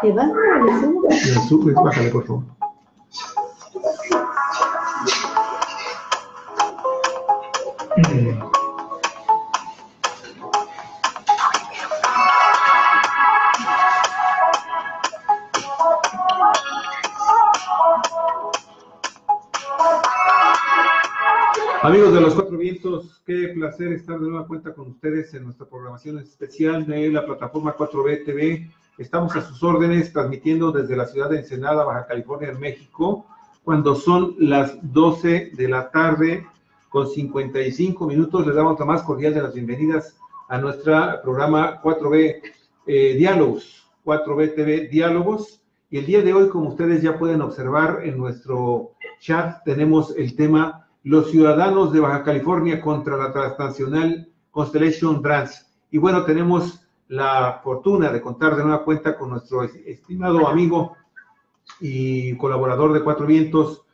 ¿Te va? ¿Le subo? Le subo, bájale, por favor. Amigos de los Cuatro Vientos, qué placer estar de nueva cuenta con ustedes en nuestra programación especial de la plataforma 4B TV. Estamos a sus órdenes, transmitiendo desde la ciudad de Ensenada, Baja California, en México, cuando son las 12 de la tarde con 55 minutos. Les damos la más cordial de las bienvenidas a nuestro programa 4B Diálogos, 4B TV Diálogos. Y el día de hoy, como ustedes ya pueden observar en nuestro chat, tenemos el tema Los ciudadanos de Baja California contra la transnacional Constellation Brands. Y bueno, tenemos la fortuna de contar de nueva cuenta con nuestro estimado amigo y colaborador de Cuatro Vientos,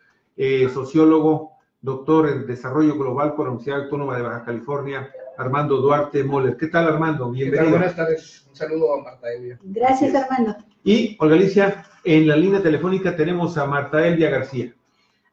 sociólogo, doctor en Desarrollo Global por la Universidad Autónoma de Baja California, Armando Duarte Moller. ¿Qué tal, Armando? Bienvenido. Buenas tardes. Un saludo a Marta Elvia. Gracias, Armando. Y, Olga Alicia, en la línea telefónica tenemos a Marta Elvia García.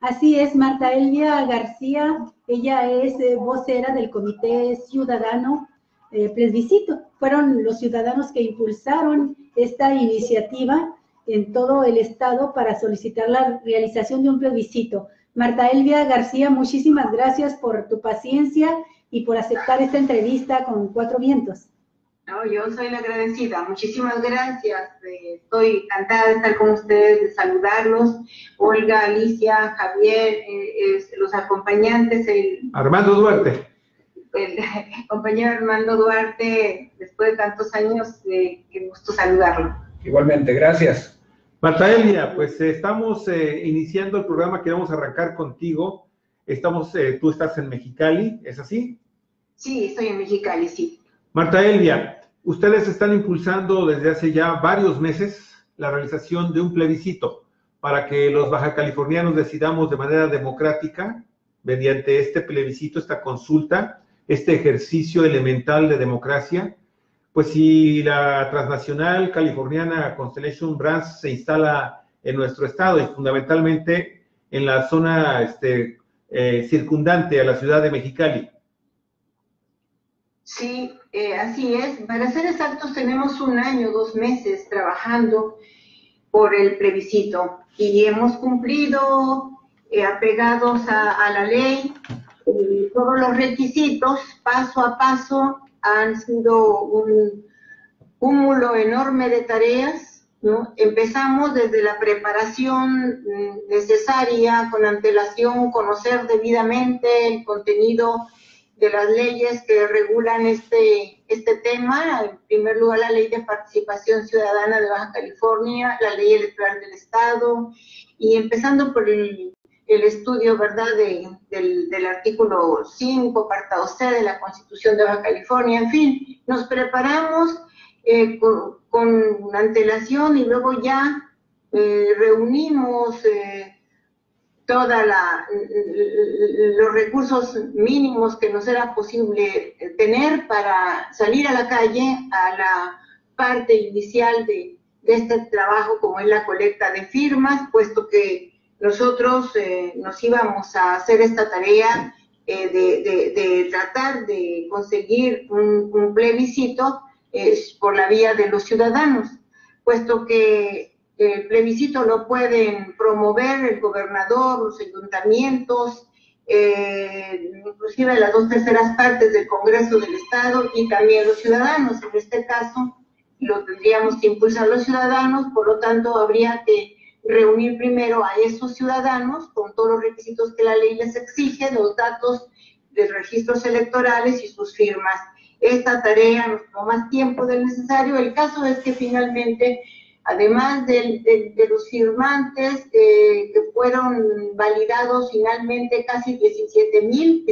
Así es, Marta Elvia García, ella es vocera del Comité Ciudadano Plebiscito. Fueron los ciudadanos que impulsaron esta iniciativa en todo el estado para solicitar la realización de un plebiscito. Marta Elvia García, muchísimas gracias por tu paciencia y por aceptar esta entrevista con Cuatro Vientos. No, yo soy la agradecida. Muchísimas gracias. Estoy encantada de estar con ustedes, de saludarlos. Olga, Alicia, Javier, los acompañantes. Armando Duarte. El compañero Armando Duarte, después de tantos años, qué gusto saludarlo. Igualmente, gracias. Marta Elvia, pues estamos iniciando el programa que vamos a arrancar contigo. Tú estás en Mexicali, ¿es así? Sí, estoy en Mexicali, sí. Marta Elvia, ustedes están impulsando desde hace ya varios meses la realización de un plebiscito para que los bajacalifornianos decidamos de manera democrática, mediante este plebiscito, esta consulta, este ejercicio elemental de democracia, pues si la transnacional californiana Constellation Brands se instala en nuestro estado y fundamentalmente en la zona circundante a la ciudad de Mexicali. Sí, así es. Para ser exactos, tenemos 1 año, 2 meses trabajando por el plebiscito y hemos cumplido, apegados a la ley, todos los requisitos, paso a paso. Han sido un cúmulo enorme de tareas, ¿no? Empezamos desde la preparación necesaria, con antelación, conocer debidamente el contenido de las leyes que regulan este tema. En primer lugar, la Ley de Participación Ciudadana de Baja California, la Ley Electoral del Estado, y empezando por el estudio, ¿verdad?, del artículo 5, apartado C de la Constitución de Baja California. En fin, nos preparamos con antelación y luego ya reunimos todos los recursos mínimos que nos era posible tener para salir a la calle, a la parte inicial de este trabajo, como es la colecta de firmas, puesto que nosotros nos íbamos a hacer esta tarea de tratar de conseguir un plebiscito por la vía de los ciudadanos, puesto que el plebiscito lo pueden promover el gobernador, los ayuntamientos, inclusive las 2/3 partes del Congreso del Estado y también los ciudadanos. En este caso lo tendríamos que impulsar los ciudadanos, por lo tanto habría que reunir primero a esos ciudadanos con todos los requisitos que la ley les exige, los datos de registros electorales y sus firmas. Esta tarea nos tomó más tiempo del necesario. El caso es que finalmente, además de los firmantes que fueron validados finalmente, casi 17,000,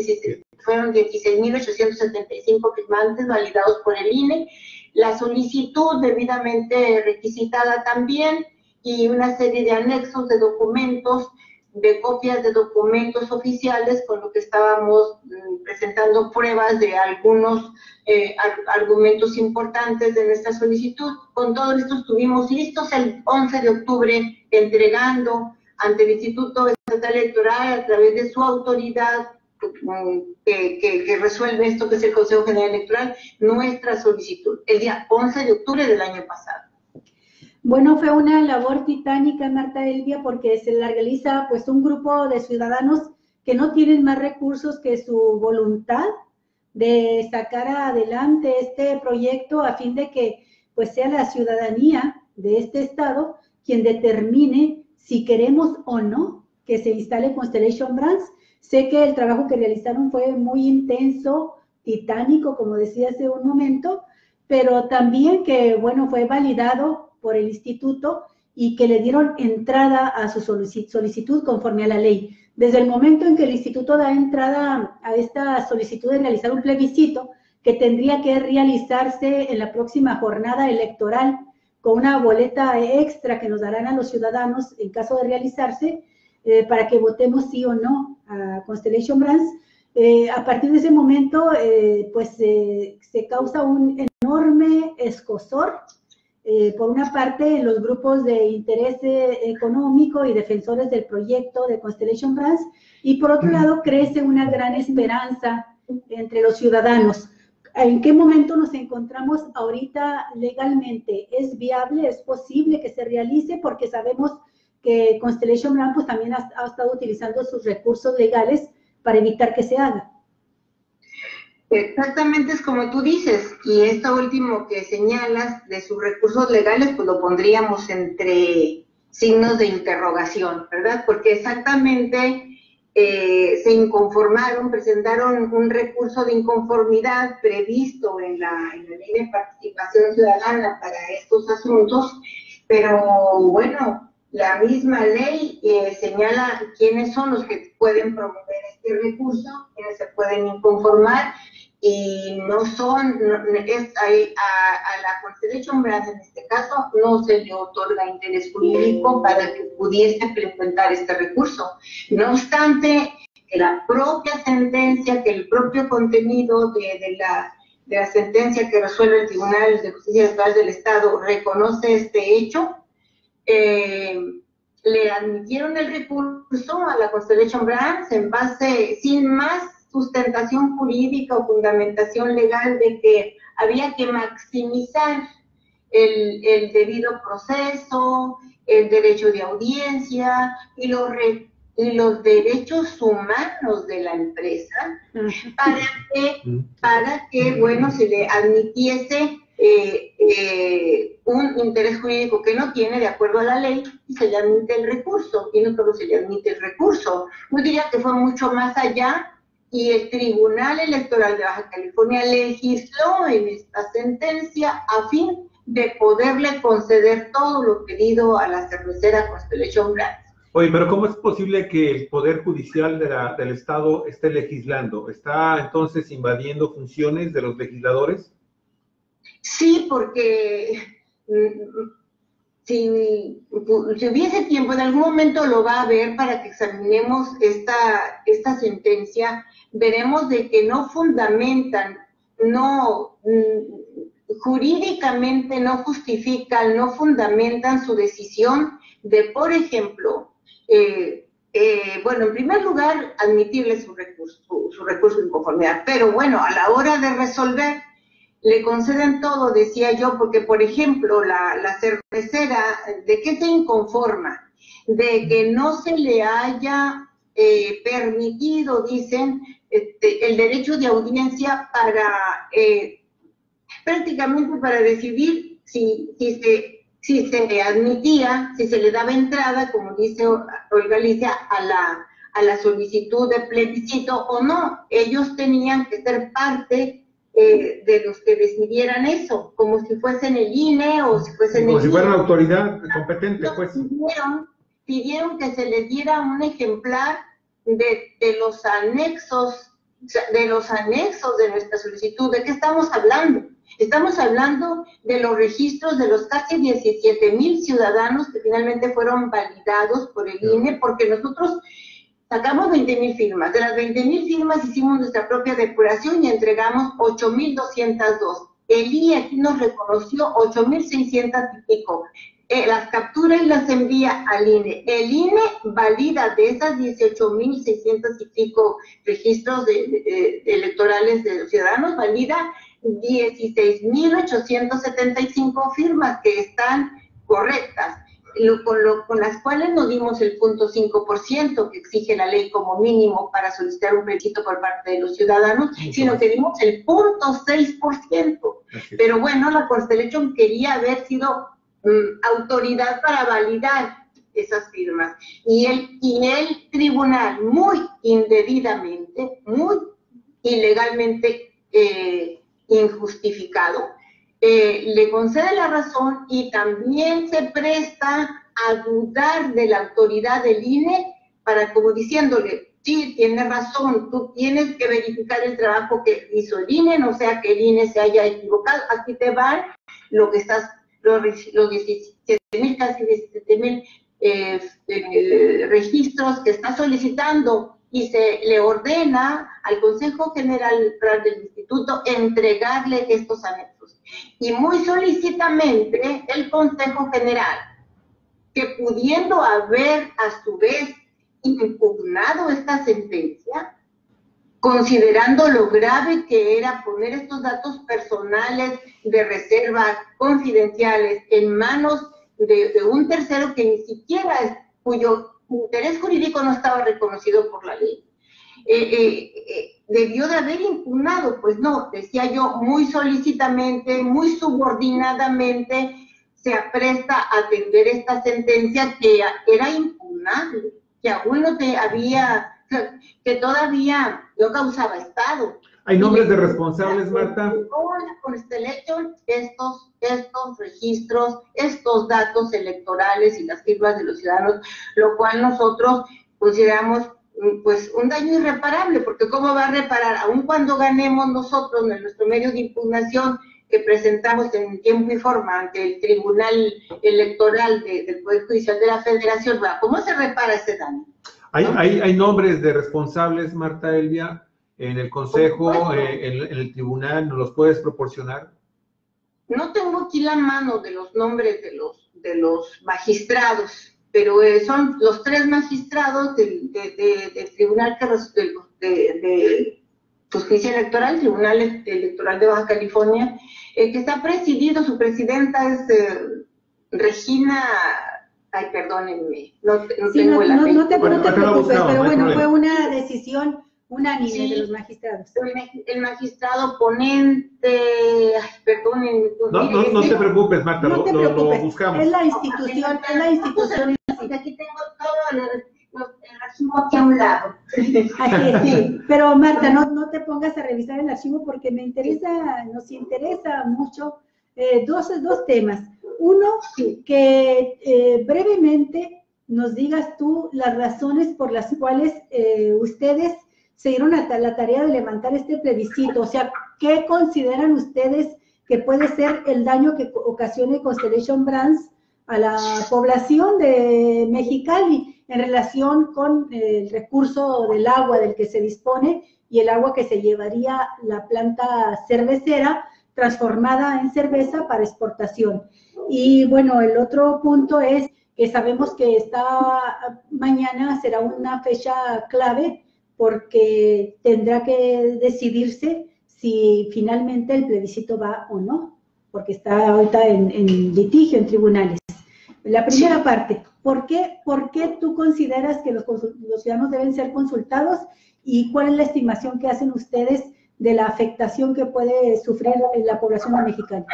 fueron 16,875 firmantes validados por el INE, la solicitud debidamente requisitada también, y una serie de anexos de documentos de copias de documentos oficiales, con lo que estábamos presentando pruebas de algunos argumentos importantes de nuestra solicitud. Con todo esto estuvimos listos el 11 de octubre entregando ante el Instituto Estatal Electoral, a través de su autoridad que resuelve esto, que es el Consejo General Electoral, nuestra solicitud, el día 11 de octubre del año pasado. Bueno, fue una labor titánica, Marta Elvia, porque se la realiza pues un grupo de ciudadanos que no tienen más recursos que su voluntad de sacar adelante este proyecto a fin de que pues sea la ciudadanía de este estado quien determine si queremos o no que se instale Constellation Brands. Sé que el trabajo que realizaron fue muy intenso, titánico, como decía hace un momento, pero también que, bueno, fue validado por el instituto y que le dieron entrada a su solicitud conforme a la ley. Desde el momento en que el instituto da entrada a esta solicitud de realizar un plebiscito que tendría que realizarse en la próxima jornada electoral con una boleta extra que nos darán a los ciudadanos en caso de realizarse, para que votemos sí o no a Constellation Brands, a partir de ese momento pues se causa un enorme escozor. Por una parte, los grupos de interés económico y defensores del proyecto de Constellation Brands, y por otro lado, crece una gran esperanza entre los ciudadanos. ¿En qué momento nos encontramos ahorita legalmente? ¿Es viable, es posible que se realice? Porque sabemos que Constellation Brands pues, también ha estado utilizando sus recursos legales para evitar que se haga. Exactamente, es como tú dices, y esto último que señalas de sus recursos legales, pues lo pondríamos entre signos de interrogación, ¿verdad? Porque exactamente se inconformaron, presentaron un recurso de inconformidad previsto en la Ley de Participación Ciudadana para estos asuntos, pero bueno, la misma ley señala quiénes son los que pueden promover este recurso, quiénes se pueden inconformar, y no son, a la Constellation Brands en este caso no se le otorga interés jurídico para que pudiese frecuentar este recurso. No obstante, la propia sentencia, que el propio contenido de la sentencia que resuelve el Tribunal de Justicia Electoral del Estado reconoce este hecho, le admitieron el recurso a la Constellation Brands en base, sin más sustentación jurídica o fundamentación legal, de que había que maximizar el debido proceso, el derecho de audiencia y los derechos humanos de la empresa, para que bueno, se le admitiese un interés jurídico que no tiene de acuerdo a la ley, y se le admite el recurso. Y no solo se le admite el recurso, yo diría que fue mucho más allá, y el Tribunal Electoral de Baja California legisló en esta sentencia a fin de poderle conceder todo lo pedido a la cervecera Constellation Brands. Oye, pero ¿cómo es posible que el Poder Judicial del Estado esté legislando? ¿Está entonces invadiendo funciones de los legisladores? Sí, porque si hubiese tiempo, en algún momento lo va a haber para que examinemos esta sentencia, veremos de que no fundamentan, jurídicamente no justifican, no fundamentan su decisión de, por ejemplo, bueno, en primer lugar, admitirle su recurso de inconformidad, pero bueno, a la hora de resolver, le conceden todo, decía yo, porque, por ejemplo, la cervecera, ¿de qué se inconforma? De que no se le haya permitido, dicen, el derecho de audiencia para, prácticamente para decidir si se le admitía, si se le daba entrada, como dice Olga Alicia, a la solicitud de plebiscito o no. Ellos tenían que ser parte de los que decidieran eso, como si fuesen el INE o si fuesen como si fuera una autoridad competente, pues. Pidieron que se les diera un ejemplar de los anexos de nuestra solicitud. ¿De qué estamos hablando? Estamos hablando de los registros de los casi 17,000 ciudadanos que finalmente fueron validados por el INE, porque nosotros sacamos 20,000 firmas. De las 20,000 firmas hicimos nuestra propia depuración y entregamos 8,202. El INE aquí nos reconoció 8,600 y pico. Las captura y las envía al INE. El INE valida de esas 18,600 y pico registros electorales de los ciudadanos, valida 16,875 firmas que están correctas, con las cuales no dimos el 0.5% que exige la ley como mínimo para solicitar un plebiscito por parte de los ciudadanos, sino que dimos el 0.6%. Pero bueno, la Constellation quería haber sido autoridad para validar esas firmas. Y el tribunal, muy indebidamente, muy ilegalmente injustificado, le concede la razón y también se presta a dudar de la autoridad del INE para, como diciéndole, sí, tienes razón, tú tienes que verificar el trabajo que hizo el INE, no sea que el INE se haya equivocado, aquí te van lo que estás, los 17,000, casi 17,000 registros que está solicitando, y se le ordena al Consejo General del Instituto entregarle estos anexos. Y muy solícitamente el Consejo General, que pudiendo haber a su vez impugnado esta sentencia, considerando lo grave que era poner estos datos personales de reserva confidenciales en manos de un tercero que ni siquiera es, cuyo interés jurídico no estaba reconocido por la ley, debió de haber impugnado. Pues no, decía yo, muy solícitamente, muy subordinadamente se apresta a atender esta sentencia que era impugnable, que aún no que todavía no causaba estado. ¿Hay nombres de responsables, Marta? Con este hecho, estos registros, estos datos electorales y las firmas de los ciudadanos, lo cual nosotros consideramos pues un daño irreparable, porque ¿cómo va a reparar? Aun cuando ganemos nosotros en nuestro medio de impugnación que presentamos en tiempo y forma ante el Tribunal Electoral del Poder Judicial de la Federación, ¿cómo se repara ese daño? ¿Hay nombres de responsables, Marta Elvia, en el Consejo, en el Tribunal? ¿Nos los puedes proporcionar? No tengo aquí la mano de los nombres de los magistrados, pero son los 3 magistrados del Tribunal de Justicia Electoral, Tribunal Electoral de Baja California, que está presidido, su presidenta es Regina. Ay, perdónenme, no tengo el apellido. No te preocupes, pero bueno, fue una decisión unánime de los magistrados. El magistrado ponente, ay, perdónenme. No te preocupes, Marta, no te preocupes. Lo buscamos. Es la institución. Aquí tengo todo el archivo aquí a un lado. Sí, pero Marta, no te pongas a revisar el archivo porque nos interesa mucho dos temas. Uno, que brevemente nos digas tú las razones por las cuales ustedes se dieron a la tarea de levantar este plebiscito. O sea, ¿qué consideran ustedes que puede ser el daño que ocasione Constellation Brands a la población de Mexicali en relación con el recurso del agua del que se dispone y el agua que se llevaría la planta cervecera transformada en cerveza para exportación? Y bueno, el otro punto es que sabemos que mañana será una fecha clave porque tendrá que decidirse si finalmente el plebiscito va o no, porque está ahorita en litigio, en tribunales. La primera parte, ¿por qué tú consideras que los ciudadanos deben ser consultados y cuál es la estimación que hacen ustedes de la afectación que puede sufrir la población mexicana?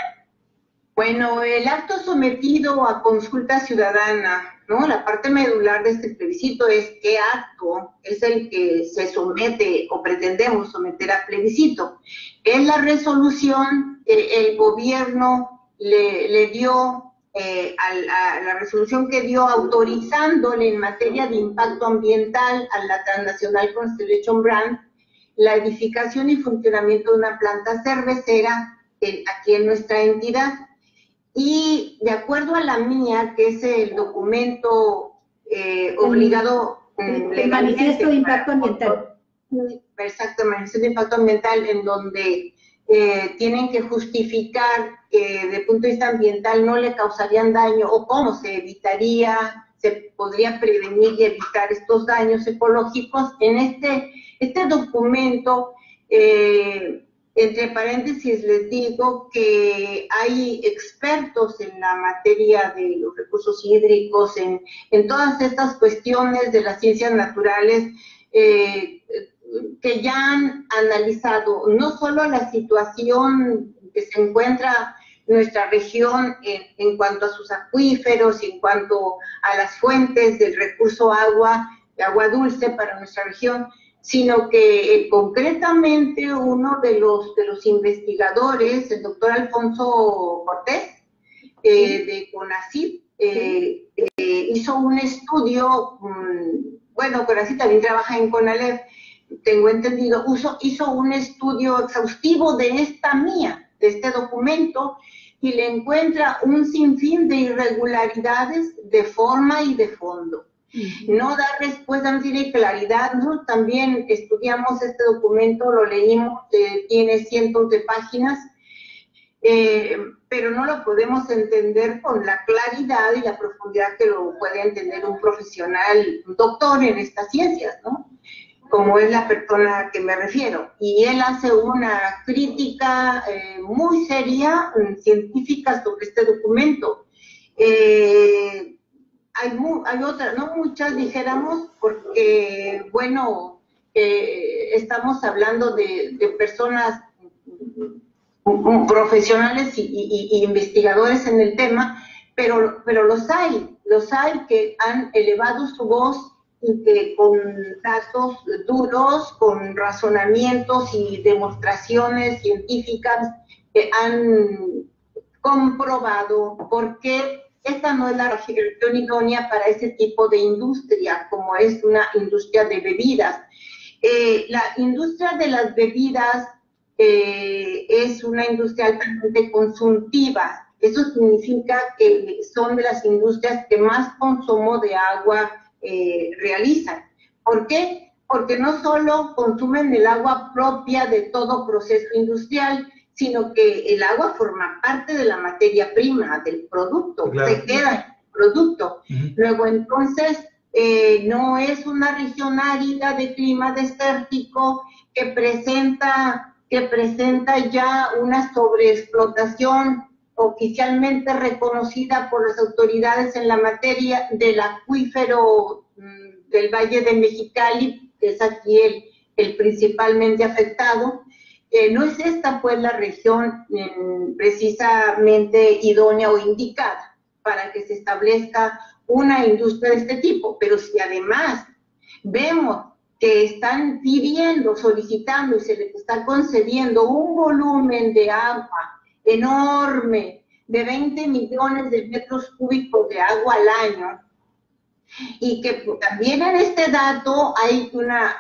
Bueno, el acto sometido a consulta ciudadana, ¿no? La parte medular de este plebiscito es qué acto es el que se somete o pretendemos someter a plebiscito. Es la resolución que el gobierno le dio, a la resolución que dio autorizándole en materia de impacto ambiental a la transnacional Constellation Brands la edificación y funcionamiento de una planta cervecera aquí en nuestra entidad. Y de acuerdo a la mía, que es el documento obligado el manifiesto de impacto ambiental. Exacto, manifiesto de impacto ambiental, en donde tienen que justificar que de punto de vista ambiental no le causarían daño, o cómo se evitaría, se podría prevenir y evitar estos daños ecológicos. En este documento, entre paréntesis les digo que hay expertos en la materia de los recursos hídricos, en todas estas cuestiones de las ciencias naturales, que ya han analizado no solo la situación que se encuentra nuestra región en cuanto a sus acuíferos y en cuanto a las fuentes del recurso agua dulce para nuestra región, sino que concretamente uno de los investigadores, el doctor Alfonso Cortés, de CONACYT, hizo un estudio, bueno, CONACYT también trabaja en CONALEP, tengo entendido, hizo un estudio exhaustivo de este documento, y le encuentra un sinfín de irregularidades de forma y de fondo. No da respuesta, no tiene claridad, ¿no? También estudiamos este documento, lo leímos, tiene cientos de páginas, pero no lo podemos entender con la claridad y la profundidad que lo puede entender un profesional, un doctor en estas ciencias, ¿no? Como es la persona a que me refiero. Y él hace una crítica muy seria, científica, sobre este documento. Hay otras, no muchas dijéramos, porque, bueno, estamos hablando de personas profesionales y investigadores en el tema, pero los hay que han elevado su voz, y que con datos duros, con razonamientos y demostraciones científicas que han comprobado por qué esta no es la región idónea para ese tipo de industria, como es una industria de bebidas. La industria de las bebidas es una industria altamente consumtiva. Eso significa que son de las industrias que más consumo de agua realizan. ¿Por qué? Porque no solo consumen el agua propia de todo proceso industrial, sino que el agua forma parte de la materia prima, del producto, claro. Se queda en el producto. Luego, entonces, no es una región árida de clima desértico que presenta ya una sobreexplotación oficialmente reconocida por las autoridades en la materia del acuífero del Valle de Mexicali, que es aquí el principalmente afectado. No es esta pues la región precisamente idónea o indicada para que se establezca una industria de este tipo, pero si además vemos que están pidiendo, solicitando y se les está concediendo un volumen de agua enorme, de 20 millones de metros cúbicos de agua al año, y que también en este dato hay una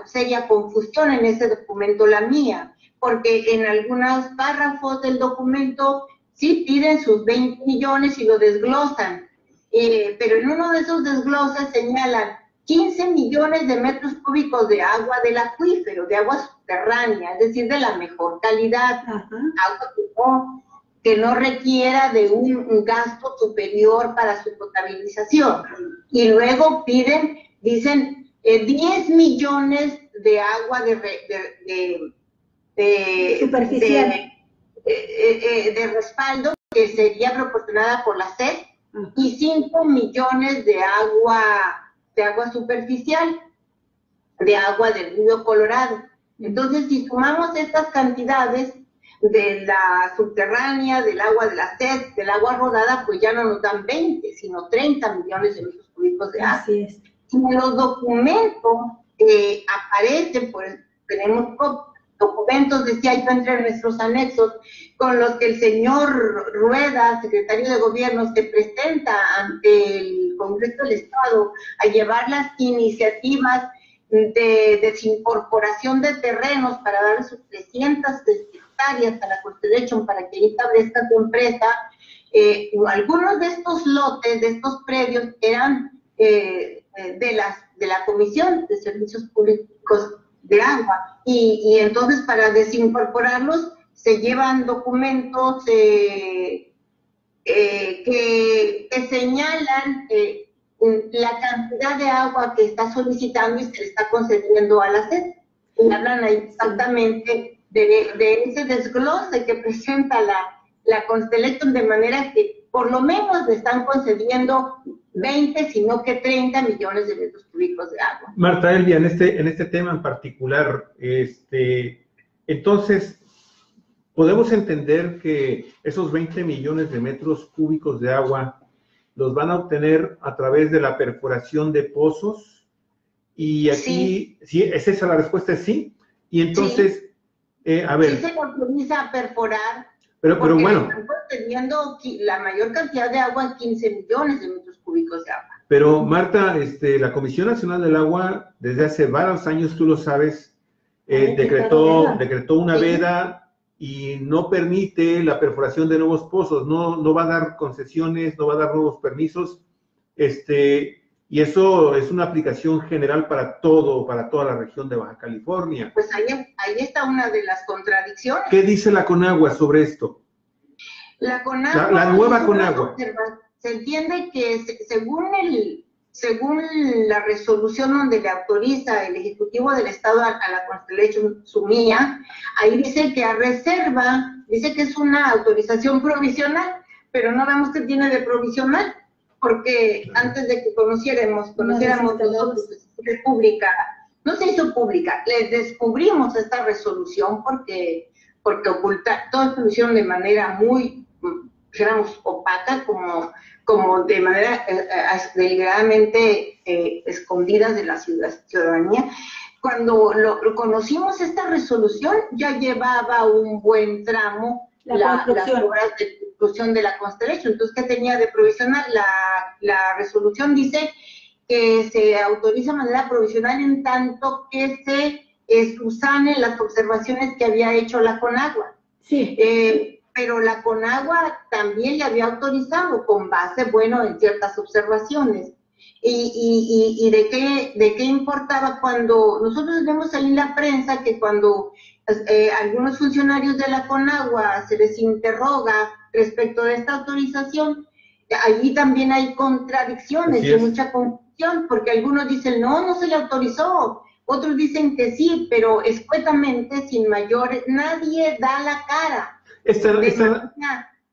seria confusión en ese documento, la mía, porque en algunos párrafos del documento sí piden sus 20 millones y lo desglosan, pero en uno de esos desgloses señalan 15 millones de metros cúbicos de agua del acuífero, de agua subterránea, es decir, de la mejor calidad, agua que no requiera de un gasto superior para su potabilización. Y luego dicen 10 millones de agua superficial, de respaldo, que sería proporcionada por la SED, y 5 millones de agua superficial, de agua del río Colorado. Entonces, si sumamos estas cantidades de la subterránea, del agua de la SED, del agua rodada, pues ya no nos dan 20, sino 30 millones de metros cúbicos de agua. Así es. Y en los documentos aparecen, pues tenemos documentos, decía yo, entre nuestros anexos, con los que el señor Rueda, secretario de Gobierno, se presenta ante el Congreso del Estado a llevar las iniciativas de desincorporación de terrenos para dar sus 300 hectáreas hectáreas a la Constellation para que establezca su empresa. Algunos de estos lotes, de estos predios, eran de la Comisión de Servicios Públicos de Agua, y entonces para desincorporarlos se llevan documentos que señalan la cantidad de agua que está solicitando y se le está concediendo a la SED. Y hablan ahí exactamente de ese desglose que presenta la Constellation, de manera que por lo menos le están concediendo 20, sino que 30 millones de metros cúbicos de agua. Marta Elvia, en este tema en particular, entonces, podemos entender que esos 20 millones de metros cúbicos de agua los van a obtener a través de la perforación de pozos, y aquí, sí, ¿es esa la respuesta? Es sí. Y entonces, a ver. Sí se autoriza a perforar, pero bueno. Están teniendo la mayor cantidad de agua, 15 millones de metros cúbicos de agua. Pero Marta, la Comisión Nacional del Agua, desde hace varios años, tú lo sabes, decretó una veda y no permite la perforación de nuevos pozos, no va a dar concesiones, no va a dar nuevos permisos, y eso es una aplicación general para toda la región de Baja California. Pues ahí está una de las contradicciones. ¿Qué dice la CONAGUA sobre esto? La CONAGUA, la nueva CONAGUA. Se entiende que según la resolución donde le autoriza el Ejecutivo del Estado a la Constellation Sumía, ahí dice que a reserva, dice que es una autorización provisional, pero no vemos que tiene de provisional, porque antes de que conociéramos nosotros, pública, no se hizo pública, les descubrimos esta resolución porque oculta, todos lo hicieron de manera muy, digamos, opaca, como de manera deliberadamente escondidas de la ciudadanía. Cuando conocimos esta resolución, ya llevaba un buen tramo las obras de construcción de la Constellation. Entonces, ¿qué tenía de provisional? La resolución dice que se autoriza de manera provisional en tanto que se subsanen las observaciones que había hecho la CONAGUA. Sí. Pero la CONAGUA también le había autorizado con base, bueno, en ciertas observaciones. ¿Y de qué importaba cuando nosotros vemos ahí en la prensa que cuando algunos funcionarios de la CONAGUA se les interroga respecto de esta autorización, allí también hay contradicciones y mucha confusión, porque algunos dicen, no se le autorizó, otros dicen que sí, pero escuetamente, sin mayores, nadie da la cara. De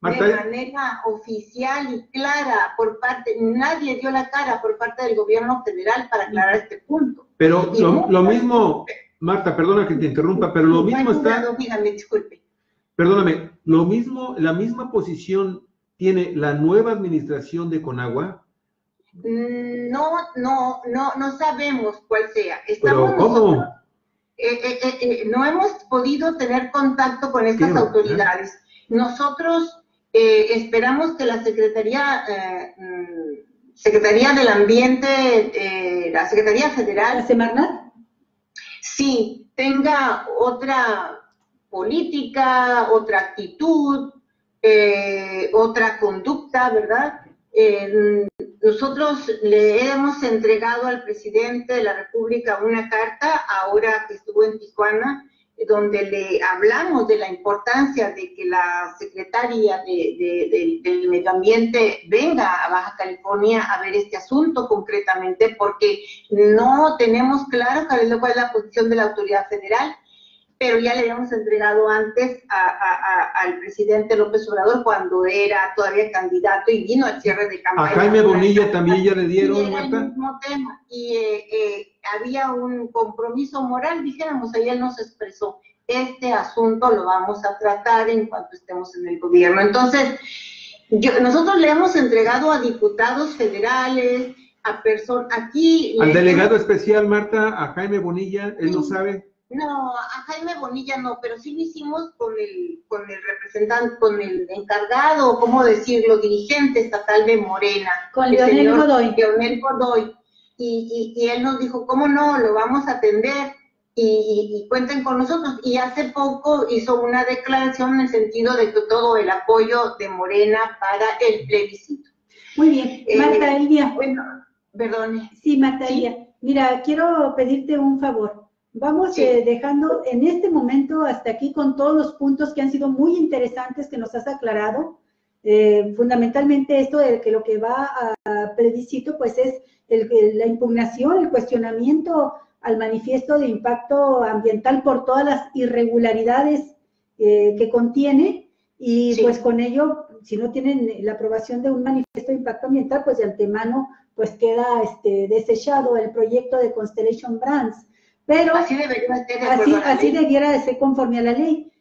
manera oficial y clara por parte, nadie dio la cara por parte del gobierno federal para aclarar este punto. Pero lo mismo, Marta, perdona que te interrumpa, pero lo mismo está... Dígame, disculpe. Perdóname, la misma posición tiene la nueva administración de CONAGUA. No sabemos cuál sea. ¿Pero cómo? No hemos podido tener contacto con estas autoridades. Nosotros esperamos que la Secretaría del Ambiente, la Secretaría Federal, ¿la Semarnat? Sí, tenga otra política, otra actitud, otra conducta, ¿verdad? Nosotros le hemos entregado al presidente de la República una carta, ahora que estuvo en Tijuana, donde le hablamos de la importancia de que la Secretaría del Medio Ambiente venga a Baja California a ver este asunto concretamente, porque no tenemos claro cuál es la posición de la autoridad federal, pero ya le habíamos entregado antes al presidente López Obrador cuando era todavía candidato y vino al cierre de campaña. A Jaime Bonilla también ya le dieron, y era el mismo tema, y había un compromiso moral, dijéramos, ahí él nos expresó, este asunto lo vamos a tratar en cuanto estemos en el gobierno. Entonces, nosotros le hemos entregado a diputados federales, a personas, aquí... Al delegado especial, Marta, a Jaime Bonilla, ¿él lo sabe? No, a Jaime Bonilla no, pero sí lo hicimos con el representante, con el encargado, ¿cómo decirlo?, dirigente estatal de Morena. Con Leonel Godoy. Leonel Godoy. Y él nos dijo, ¿cómo no? Lo vamos a atender. y cuenten con nosotros. Y hace poco hizo una declaración en el sentido de que todo el apoyo de Morena para el plebiscito. Muy bien, Marta Elvia. Bueno, perdone. Sí, Marta ¿Sí? Elvia. Mira, quiero pedirte un favor. Vamos Sí. dejando en este momento hasta aquí con todos los puntos que han sido muy interesantes que nos has aclarado. Fundamentalmente esto de que lo que va a plebiscito pues es la impugnación, el cuestionamiento al manifiesto de impacto ambiental por todas las irregularidades que contiene y Sí. pues con ello, si no tienen la aprobación de un manifiesto de impacto ambiental, pues de antemano pues queda desechado el proyecto de Constellation Brands. Pero Así debería ser de acuerdo a la así ley. debiera de ser conforme a la ley.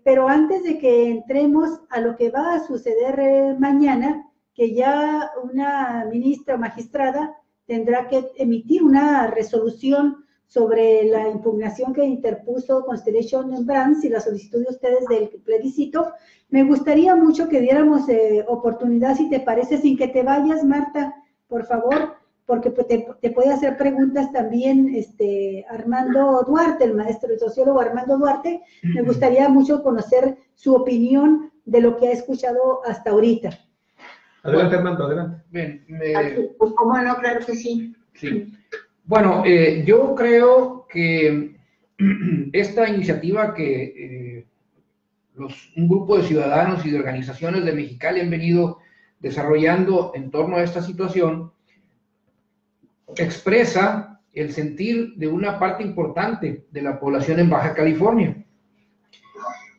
Pero antes de que entremos a lo que va a suceder mañana, que ya una ministra o magistrada tendrá que emitir una resolución sobre la impugnación que interpuso Constellation Brands y la solicitud de ustedes del plebiscito, me gustaría mucho que diéramos oportunidad, si te parece, sin que te vayas, Marta, por favor, porque te puede hacer preguntas también Armando Duarte, el maestro, el sociólogo Armando Duarte. Me gustaría mucho conocer su opinión de lo que ha escuchado hasta ahorita. Adelante, Armando, adelante. Bien, Pues, ¿cómo no? Claro que sí. sí. Bueno, yo creo que esta iniciativa que un grupo de ciudadanos y de organizaciones de Mexicali han venido desarrollando en torno a esta situación expresa el sentir de una parte importante de la población en Baja California.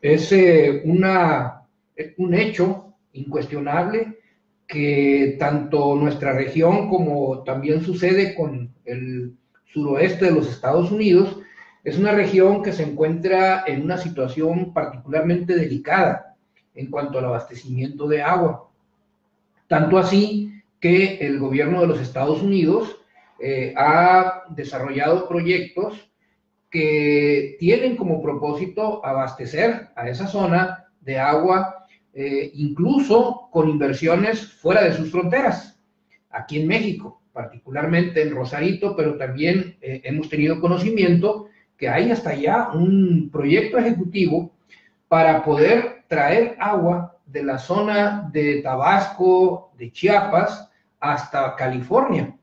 Es un hecho incuestionable que tanto nuestra región como también sucede con el suroeste de los Estados Unidos, es una región que se encuentra en una situación particularmente delicada en cuanto al abastecimiento de agua. Tanto así que el gobierno de los Estados Unidos ha desarrollado proyectos que tienen como propósito abastecer a esa zona de agua, incluso con inversiones fuera de sus fronteras, aquí en México, particularmente en Rosarito, pero también hemos tenido conocimiento que hay hasta allá un proyecto ejecutivo para poder traer agua de la zona de Tabasco, de Chiapas, hasta California.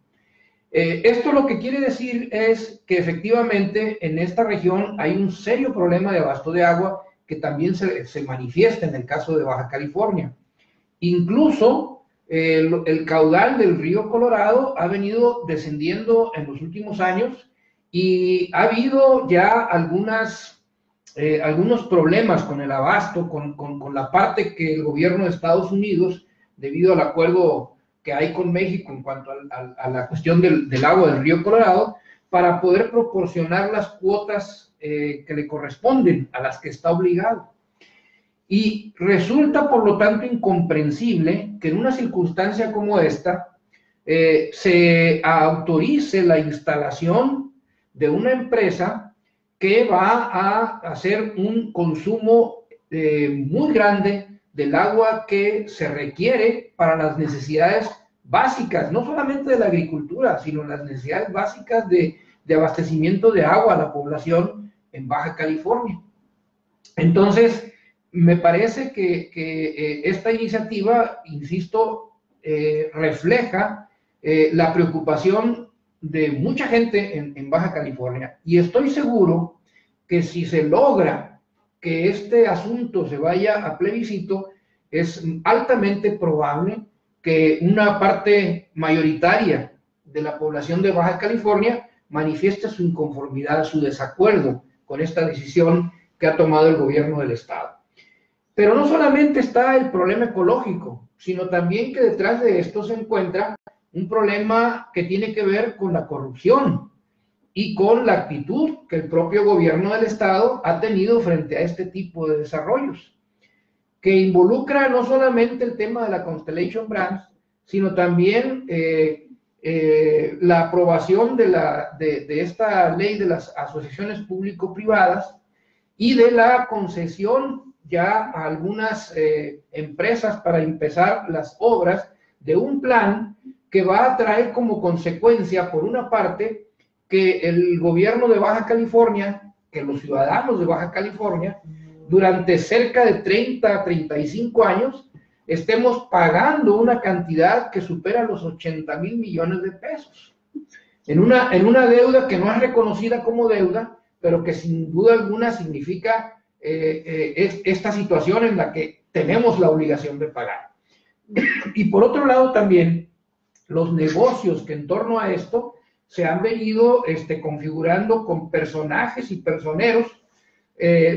Esto lo que quiere decir es que efectivamente en esta región hay un serio problema de abasto de agua que también se manifiesta en el caso de Baja California. Incluso el caudal del río Colorado ha venido descendiendo en los últimos años y ha habido ya algunos problemas con el abasto, con la parte que el gobierno de Estados Unidos, debido al acuerdo que hay con México en cuanto a la cuestión del agua del río Colorado, para poder proporcionar las cuotas que le corresponden, a las que está obligado. Y resulta, por lo tanto, incomprensible que en una circunstancia como esta se autorice la instalación de una empresa que va a hacer un consumo muy grande del agua que se requiere para las necesidades básicas, no solamente de la agricultura, sino las necesidades básicas de abastecimiento de agua a la población en Baja California. Entonces, me parece que esta iniciativa, insisto, refleja la preocupación de mucha gente en Baja California, y estoy seguro que si se logra que este asunto se vaya a plebiscito, es altamente probable que una parte mayoritaria de la población de Baja California manifieste su inconformidad, su desacuerdo con esta decisión que ha tomado el gobierno del estado. Pero no solamente está el problema ecológico, sino también que detrás de esto se encuentra un problema que tiene que ver con la corrupción y con la actitud que el propio gobierno del estado ha tenido frente a este tipo de desarrollos, que involucra no solamente el tema de la Constellation Brands, sino también la aprobación de esta ley de las asociaciones público-privadas y de la concesión ya a algunas empresas para empezar las obras de un plan que va a traer como consecuencia, por una parte, que el gobierno de Baja California, que los ciudadanos de Baja California, durante cerca de 30 a 35 años, estemos pagando una cantidad que supera los 80,000 millones de pesos. En una deuda que no es reconocida como deuda, pero que sin duda alguna significa esta situación en la que tenemos la obligación de pagar. Y por otro lado también, los negocios que en torno a esto se han venido configurando con personajes y personeros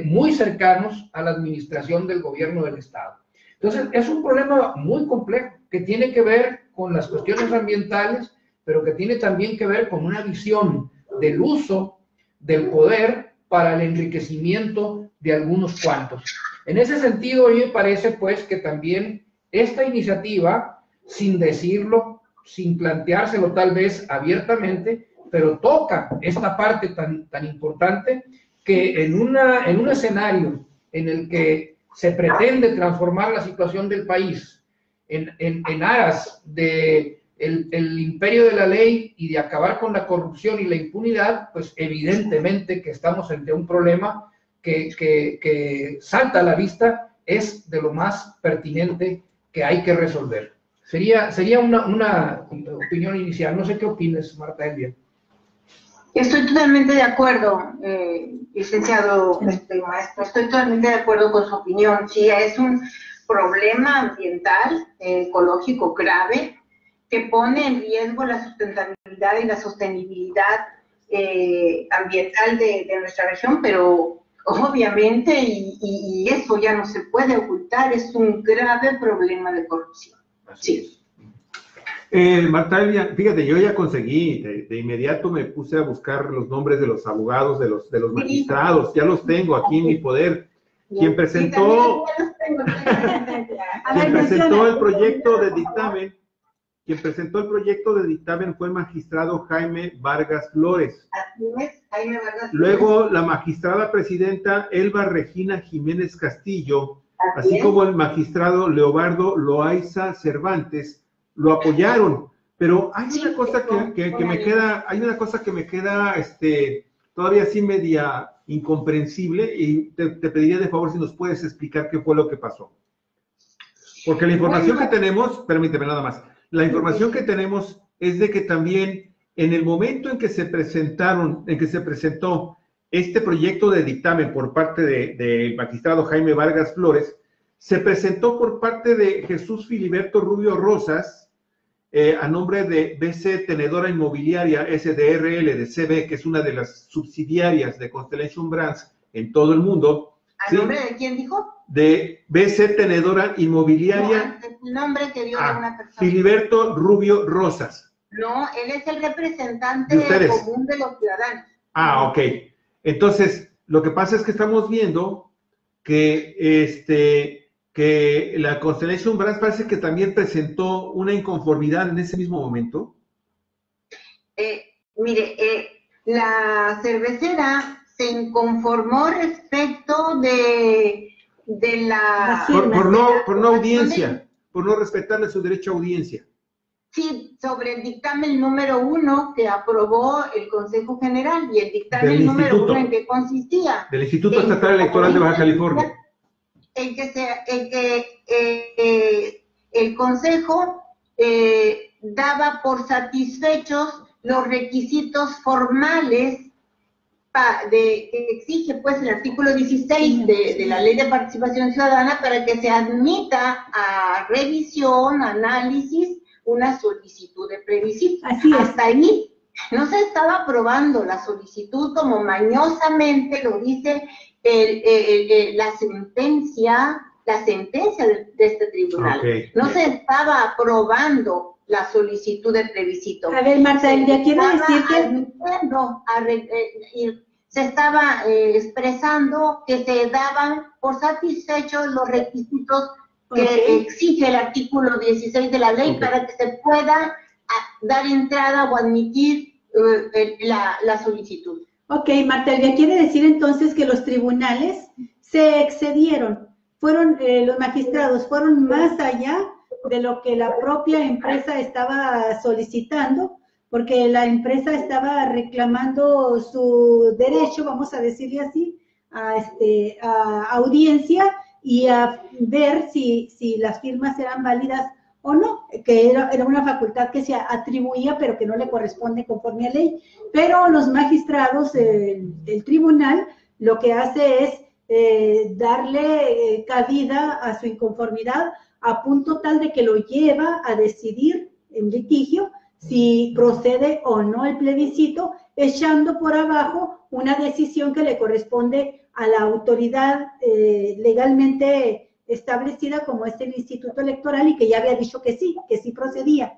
muy cercanos a la administración del gobierno del Estado. Entonces, es un problema muy complejo que tiene que ver con las cuestiones ambientales, pero que tiene también que ver con una visión del uso del poder para el enriquecimiento de algunos cuantos. En ese sentido, a mí me parece pues que también esta iniciativa, sin decirlo, sin planteárselo tal vez abiertamente, pero toca esta parte tan importante que en un escenario en el que se pretende transformar la situación del país en aras de el imperio de la ley y de acabar con la corrupción y la impunidad, pues evidentemente que estamos ante un problema que salta a la vista, es de lo más pertinente que hay que resolver. Sería una opinión inicial. No sé qué opinas, Marta Elvia. Estoy totalmente de acuerdo, licenciado maestro, estoy totalmente de acuerdo con su opinión. Sí, es un problema ambiental, ecológico grave, que pone en riesgo la sustentabilidad y la sostenibilidad ambiental de nuestra región, pero obviamente, y eso ya no se puede ocultar, es un grave problema de corrupción. Sí. Marta Elvia, fíjate, yo ya conseguí, de inmediato me puse a buscar los nombres de los abogados, de los magistrados, ya los tengo aquí en mi poder. Quien presentó, quien presentó el proyecto de dictamen, fue el magistrado Jaime Vargas Flores. Luego la magistrada presidenta Elba Regina Jiménez Castillo, así como el magistrado Leobardo Loaiza Cervantes, lo apoyaron, pero hay una cosa que me queda, todavía así media incomprensible, y te pediría de favor si nos puedes explicar qué fue lo que pasó. Porque la información que tenemos, permíteme nada más, la información que tenemos es de que también en el momento en que se presentó este proyecto de dictamen por parte del magistrado Jaime Vargas Flores, se presentó por parte de Jesús Filiberto Rubio Rosas, a nombre de BC Tenedora Inmobiliaria SDRL de CB, que es una de las subsidiarias de Constellation Brands en todo el mundo. ¿A nombre de quién dijo? De BC Tenedora Inmobiliaria. No, el nombre que dio de una persona. Filiberto Rubio Rosas. No, él es el representante común de los ciudadanos. Ah, ok. Entonces, lo que pasa es que estamos viendo que que la Constellation Brands parece que también presentó una inconformidad en ese mismo momento. La cervecera se inconformó respecto de la... Por no audiencia, por no respetarle su derecho a audiencia. Sí, sobre el dictamen número 1 que aprobó el Consejo General, y el dictamen número 1 en qué consistía. Del Instituto Estatal Electoral de Baja California. En que el Consejo daba por satisfechos los requisitos formales que exige pues el artículo 16 de la Ley de Participación Ciudadana para que se admita a revisión, análisis, una solicitud de plebiscito. Hasta ahí no se estaba aprobando la solicitud como mañosamente lo dice la sentencia de este tribunal. Okay. No se estaba aprobando la solicitud de plebiscito. A ver, Marta, ya quiero decir que... se estaba expresando que se daban por satisfechos los requisitos que exige el artículo 16 de la ley para que se pueda dar entrada o admitir la solicitud. Ok, Marta Elvia, quiere decir entonces que los tribunales se excedieron, los magistrados fueron más allá de lo que la propia empresa estaba solicitando porque la empresa estaba reclamando su derecho, vamos a decirle así, a audiencia y a ver si las firmas eran válidas o no, que era una facultad que se atribuía, pero que no le corresponde conforme a ley. Pero los magistrados, el tribunal, lo que hace es darle cabida a su inconformidad a punto tal de que lo lleva a decidir en litigio si procede o no el plebiscito, echando por abajo una decisión que le corresponde a la autoridad legalmente establecida como es el Instituto Electoral y que ya había dicho que sí procedía.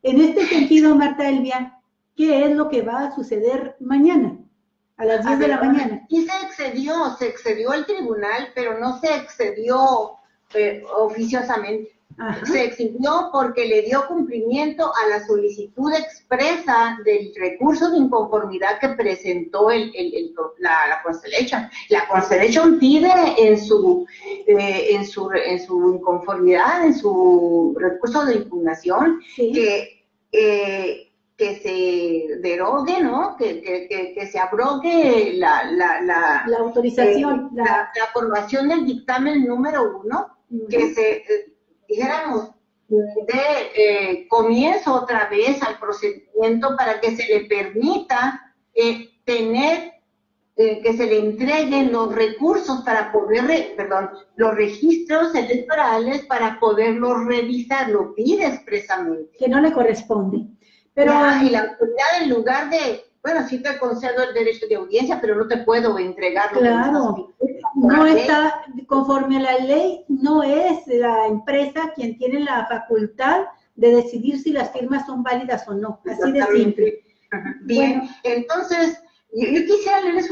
En este sentido, Marta Elvia, ¿qué es lo que va a suceder mañana a las 10 de la mañana? Y se excedió el tribunal, pero no se excedió oficiosamente. Ajá. Se excedió porque le dio cumplimiento a la solicitud expresa del recurso de inconformidad que presentó la Constellation. La Constellation pide en su inconformidad, en su recurso de impugnación, Sí. que se derogue, ¿no? Que se abrogue la autorización, la aprobación del dictamen número 1, que se, dijéramos, de comienzo otra vez al procedimiento para que se le permita tener, que se le entreguen los recursos para poder, los registros electorales para poderlos revisar, lo pide expresamente. Que no le corresponde. Pero, y la autoridad, en lugar de, bueno, sí te concedo el derecho de audiencia, pero no te puedo entregarlo. claro, no está, conforme a la ley, no es la empresa quien tiene la facultad de decidir si las firmas son válidas o no, así de simple. Bien, bueno, entonces, yo quisiera leerles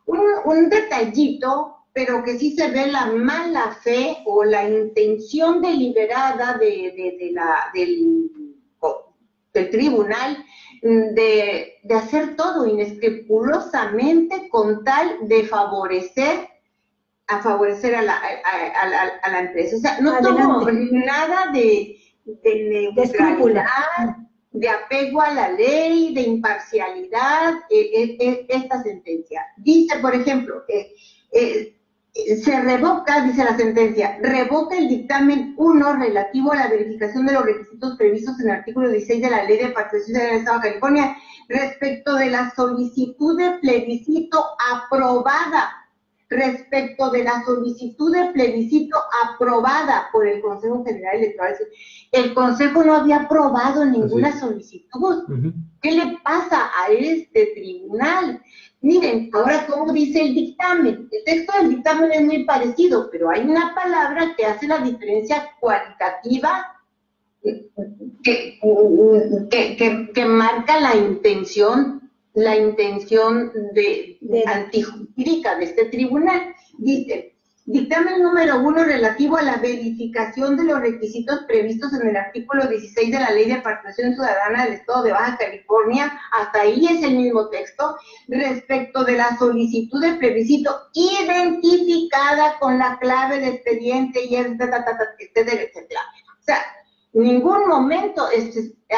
un detallito, pero que sí se ve la mala fe o la intención deliberada del tribunal de hacer todo inescrupulosamente con tal de favorecer a la empresa. O sea, no tuvo nada de neutralidad, de apego a la ley, de imparcialidad. Esta sentencia dice, por ejemplo, se revoca, dice la sentencia, revoca el dictamen 1 relativo a la verificación de los requisitos previstos en el artículo 16 de la Ley de Participación del Estado de California respecto de la solicitud de plebiscito aprobada, por el Consejo General Electoral. El Consejo no había aprobado ninguna solicitud. ¿Qué le pasa a este tribunal? Miren, ahora, ¿cómo dice el dictamen? El texto del dictamen es muy parecido, pero hay una palabra que hace la diferencia cualitativa que marca la intención antijurídica de este tribunal. Dice, dictamen número 1 relativo a la verificación de los requisitos previstos en el artículo 16 de la Ley de Participación Ciudadana del Estado de Baja California, hasta ahí es el mismo texto, respecto de la solicitud de plebiscito identificada con la clave de expediente y etcétera, etcétera. O sea, en ningún momento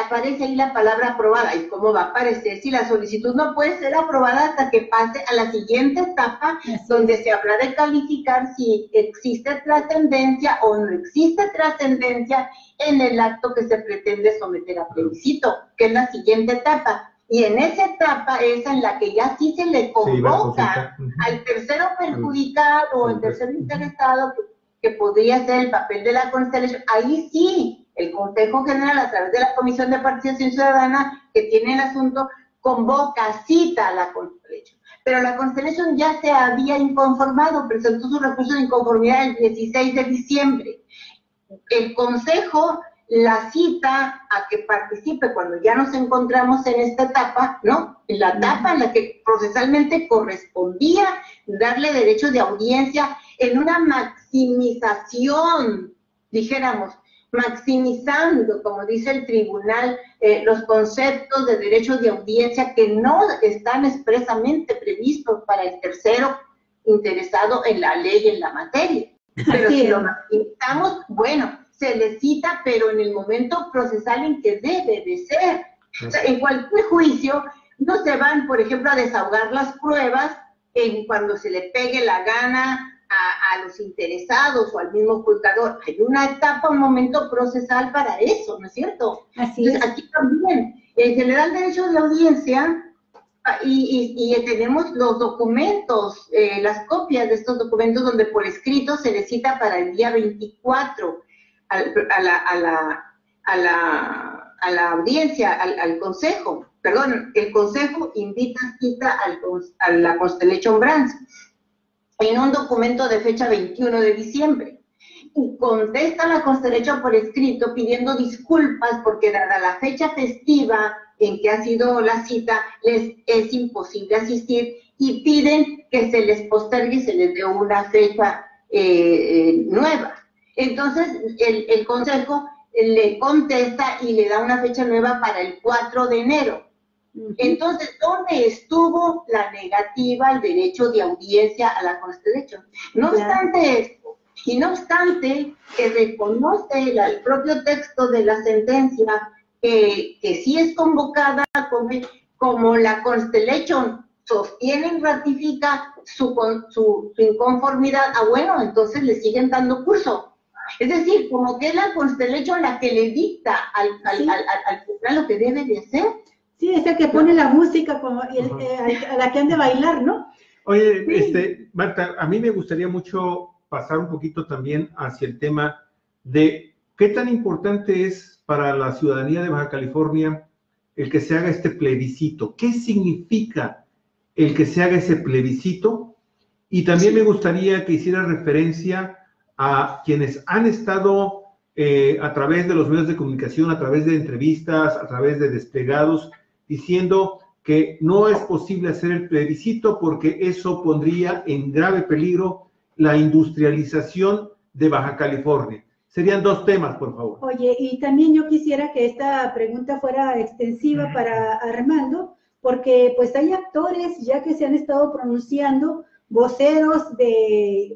aparece ahí la palabra aprobada. ¿Y cómo va a aparecer si la solicitud no puede ser aprobada hasta que pase a la siguiente etapa, donde se habrá de calificar si existe trascendencia o no existe trascendencia en el acto que se pretende someter a plebiscito, que es la siguiente etapa? Y en esa etapa es en la que ya sí se le convoca al tercero perjudicado o al tercero interesado, que podría ser el papel de la Constellation. Ahí sí, el Consejo General, a través de la Comisión de Participación Ciudadana, que tiene el asunto, convoca, cita a la Constellation. Pero la Constellation ya se había inconformado, presentó su recurso de inconformidad el 16 de diciembre. El Consejo la cita a que participe cuando ya nos encontramos en esta etapa, ¿no? En la etapa en la que procesalmente correspondía darle derecho de audiencia en una maximización, dijéramos, maximizando, como dice el tribunal, los conceptos de derechos de audiencia que no están expresamente previstos para el tercero interesado en la ley y en la materia. Pero si lo maximizamos, bueno, se le cita, pero en el momento procesal en que debe de ser. O sea, en cualquier juicio no se van, por ejemplo, a desahogar las pruebas cuando se le pegue la gana a los interesados o al mismo juzgador. Hay una etapa, un momento procesal para eso, ¿no es cierto? Así Entonces, es. aquí también, en general derecho de audiencia, y tenemos los documentos, las copias de estos documentos donde por escrito se le cita para el día 24 a la audiencia, al consejo. Perdón, el consejo cita a la Constellation Brands en un documento de fecha 21 de diciembre. Y contesta la Constellation por escrito pidiendo disculpas porque dada la fecha festiva en que ha sido la cita, les es imposible asistir y piden que se les postergue y se les dé una fecha nueva. Entonces, el consejo le contesta y le da una fecha nueva para el 4 de enero. Entonces, ¿dónde estuvo la negativa al derecho de audiencia a la Constellation? No obstante esto, y no obstante que reconoce el propio texto de la sentencia que sí es convocada como la Constellation sostiene y ratifica su inconformidad, bueno, entonces le siguen dando curso. Es decir, como que es la Constellation la que le dicta al tribunal lo que debe de hacer. Sí, es el que pone la música como a la que han de bailar, ¿no? Oye, Marta, a mí me gustaría mucho pasar un poquito también hacia el tema de qué tan importante es para la ciudadanía de Baja California el que se haga este plebiscito. ¿Qué significa el que se haga ese plebiscito? Y también me gustaría que hiciera referencia a quienes han estado a través de los medios de comunicación, a través de entrevistas, a través de desplegados, diciendo que no es posible hacer el plebiscito porque eso pondría en grave peligro la industrialización de Baja California. Serían dos temas, por favor. Oye, y también yo quisiera que esta pregunta fuera extensiva para Armando, porque pues hay actores ya que se han estado pronunciando, voceros de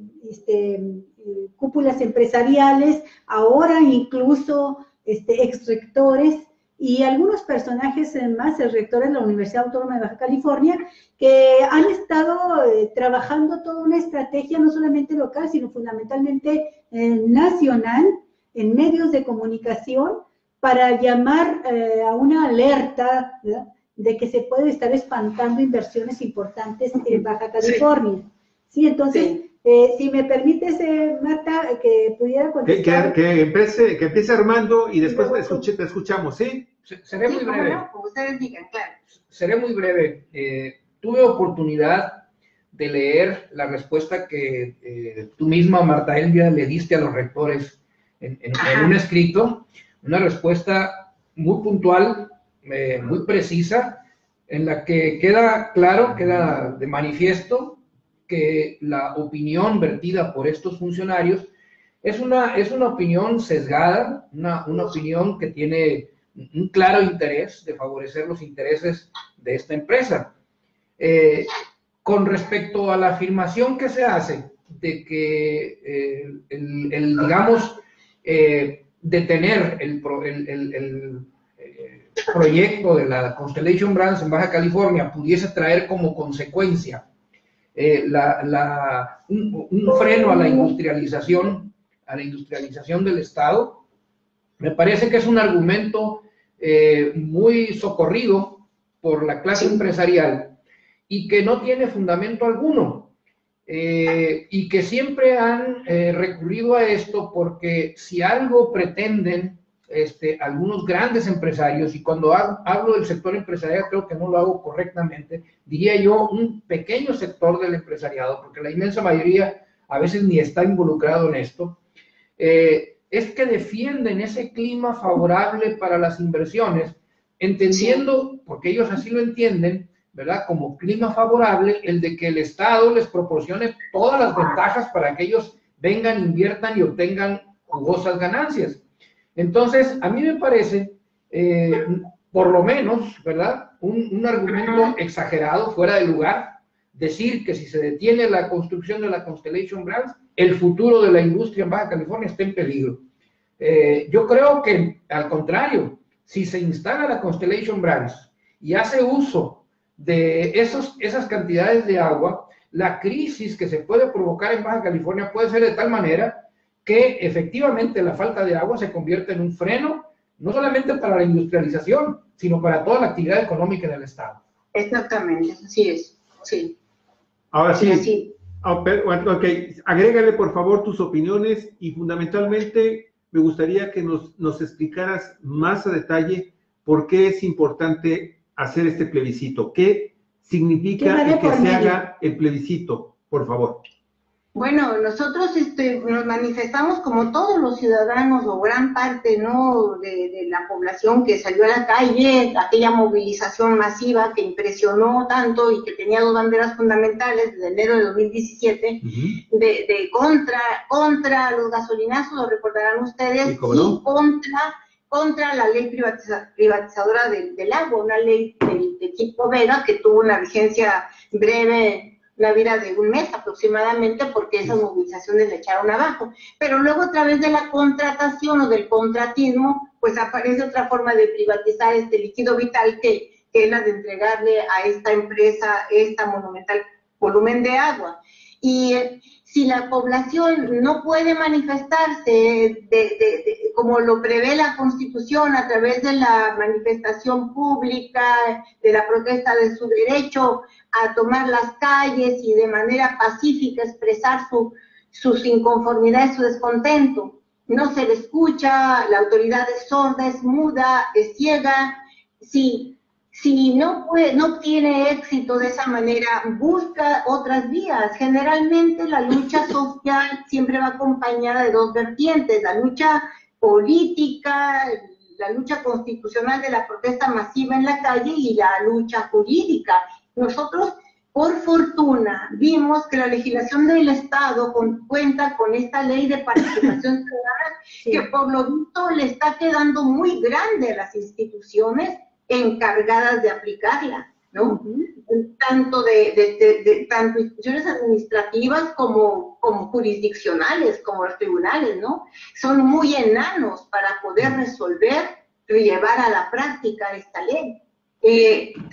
cúpulas empresariales, ahora incluso exrectores y algunos personajes más, el rector de la Universidad Autónoma de Baja California, que han estado trabajando toda una estrategia no solamente local, sino fundamentalmente nacional, en medios de comunicación, para llamar a una alerta, ¿verdad?, de que se puede estar espantando inversiones importantes en Baja California. Sí, entonces, si me permites, Marta, que pudiera contestar. Que empiece Armando y después te escuchamos, ¿sí? Seré muy breve. No, como ustedes digan, claro. Seré muy breve. Tuve oportunidad de leer la respuesta que tú misma, Marta Elvia, le diste a los rectores en un escrito, una respuesta muy puntual, muy precisa, en la que queda claro, queda de manifiesto que la opinión vertida por estos funcionarios es una opinión sesgada, una opinión que tiene un claro interés de favorecer los intereses de esta empresa. Con respecto a la afirmación que se hace de que digamos, detener el proyecto de la Constellation Brands en Baja California pudiese traer como consecuencia un freno a la industrialización del Estado, me parece que es un argumento muy socorrido por la clase empresarial y que no tiene fundamento alguno, y que siempre han recurrido a esto porque si algo pretenden algunos grandes empresarios, y cuando hablo del sector empresarial creo que no lo hago correctamente, diría yo un pequeño sector del empresariado, porque la inmensa mayoría a veces ni está involucrado en esto, es que defienden ese clima favorable para las inversiones, entendiendo, porque ellos así lo entienden, ¿verdad?, como clima favorable el de que el Estado les proporcione todas las ventajas para que ellos vengan, inviertan y obtengan jugosas ganancias. Entonces, a mí me parece, por lo menos, ¿verdad?, un argumento exagerado, fuera de lugar, decir que si se detiene la construcción de la Constellation Brands, el futuro de la industria en Baja California está en peligro. Yo creo que, al contrario, si se instala la Constellation Branch y hace uso de esas cantidades de agua, la crisis que se puede provocar en Baja California puede ser de tal manera que efectivamente la falta de agua se convierta en un freno, no solamente para la industrialización, sino para toda la actividad económica en el estado. Exactamente, así es, sí. Ahora sí, sí. Ok, agrégale por favor tus opiniones y fundamentalmente me gustaría que nos explicaras más a detalle por qué es importante hacer este plebiscito. ¿Qué significa el que se haga el plebiscito? Por favor. Bueno, nosotros nos manifestamos como todos los ciudadanos o gran parte, ¿no?, de la población que salió a la calle, aquella movilización masiva que impresionó tanto y que tenía dos banderas fundamentales desde enero de 2017, de contra los gasolinazos, lo recordarán ustedes, y contra la ley privatizadora del agua, una ley de tipo Vega que tuvo una vigencia breve, la vida de un mes aproximadamente, porque esas movilizaciones le echaron abajo. Pero luego, a través de la contratación o del contratismo, pues aparece otra forma de privatizar este líquido vital que es la de entregarle a esta empresa esta monumental volumen de agua. Y si la población no puede manifestarse como lo prevé la Constitución a través de la manifestación pública, de la protesta de su derecho a tomar las calles y de manera pacífica expresar sus inconformidades, su descontento, no se le escucha, la autoridad es sorda, es muda, es ciega. Si no tiene éxito de esa manera, busca otras vías. Generalmente la lucha social siempre va acompañada de dos vertientes: la lucha política, la lucha constitucional de la protesta masiva en la calle, y la lucha jurídica. Nosotros, por fortuna, vimos que la legislación del Estado cuenta con esta ley de participación ciudadana, que por lo visto le está quedando muy grande a las instituciones encargadas de aplicarla, ¿no? Tanto tanto instituciones administrativas como jurisdiccionales, como los tribunales, ¿no? Son muy enanos para poder resolver y llevar a la práctica esta ley.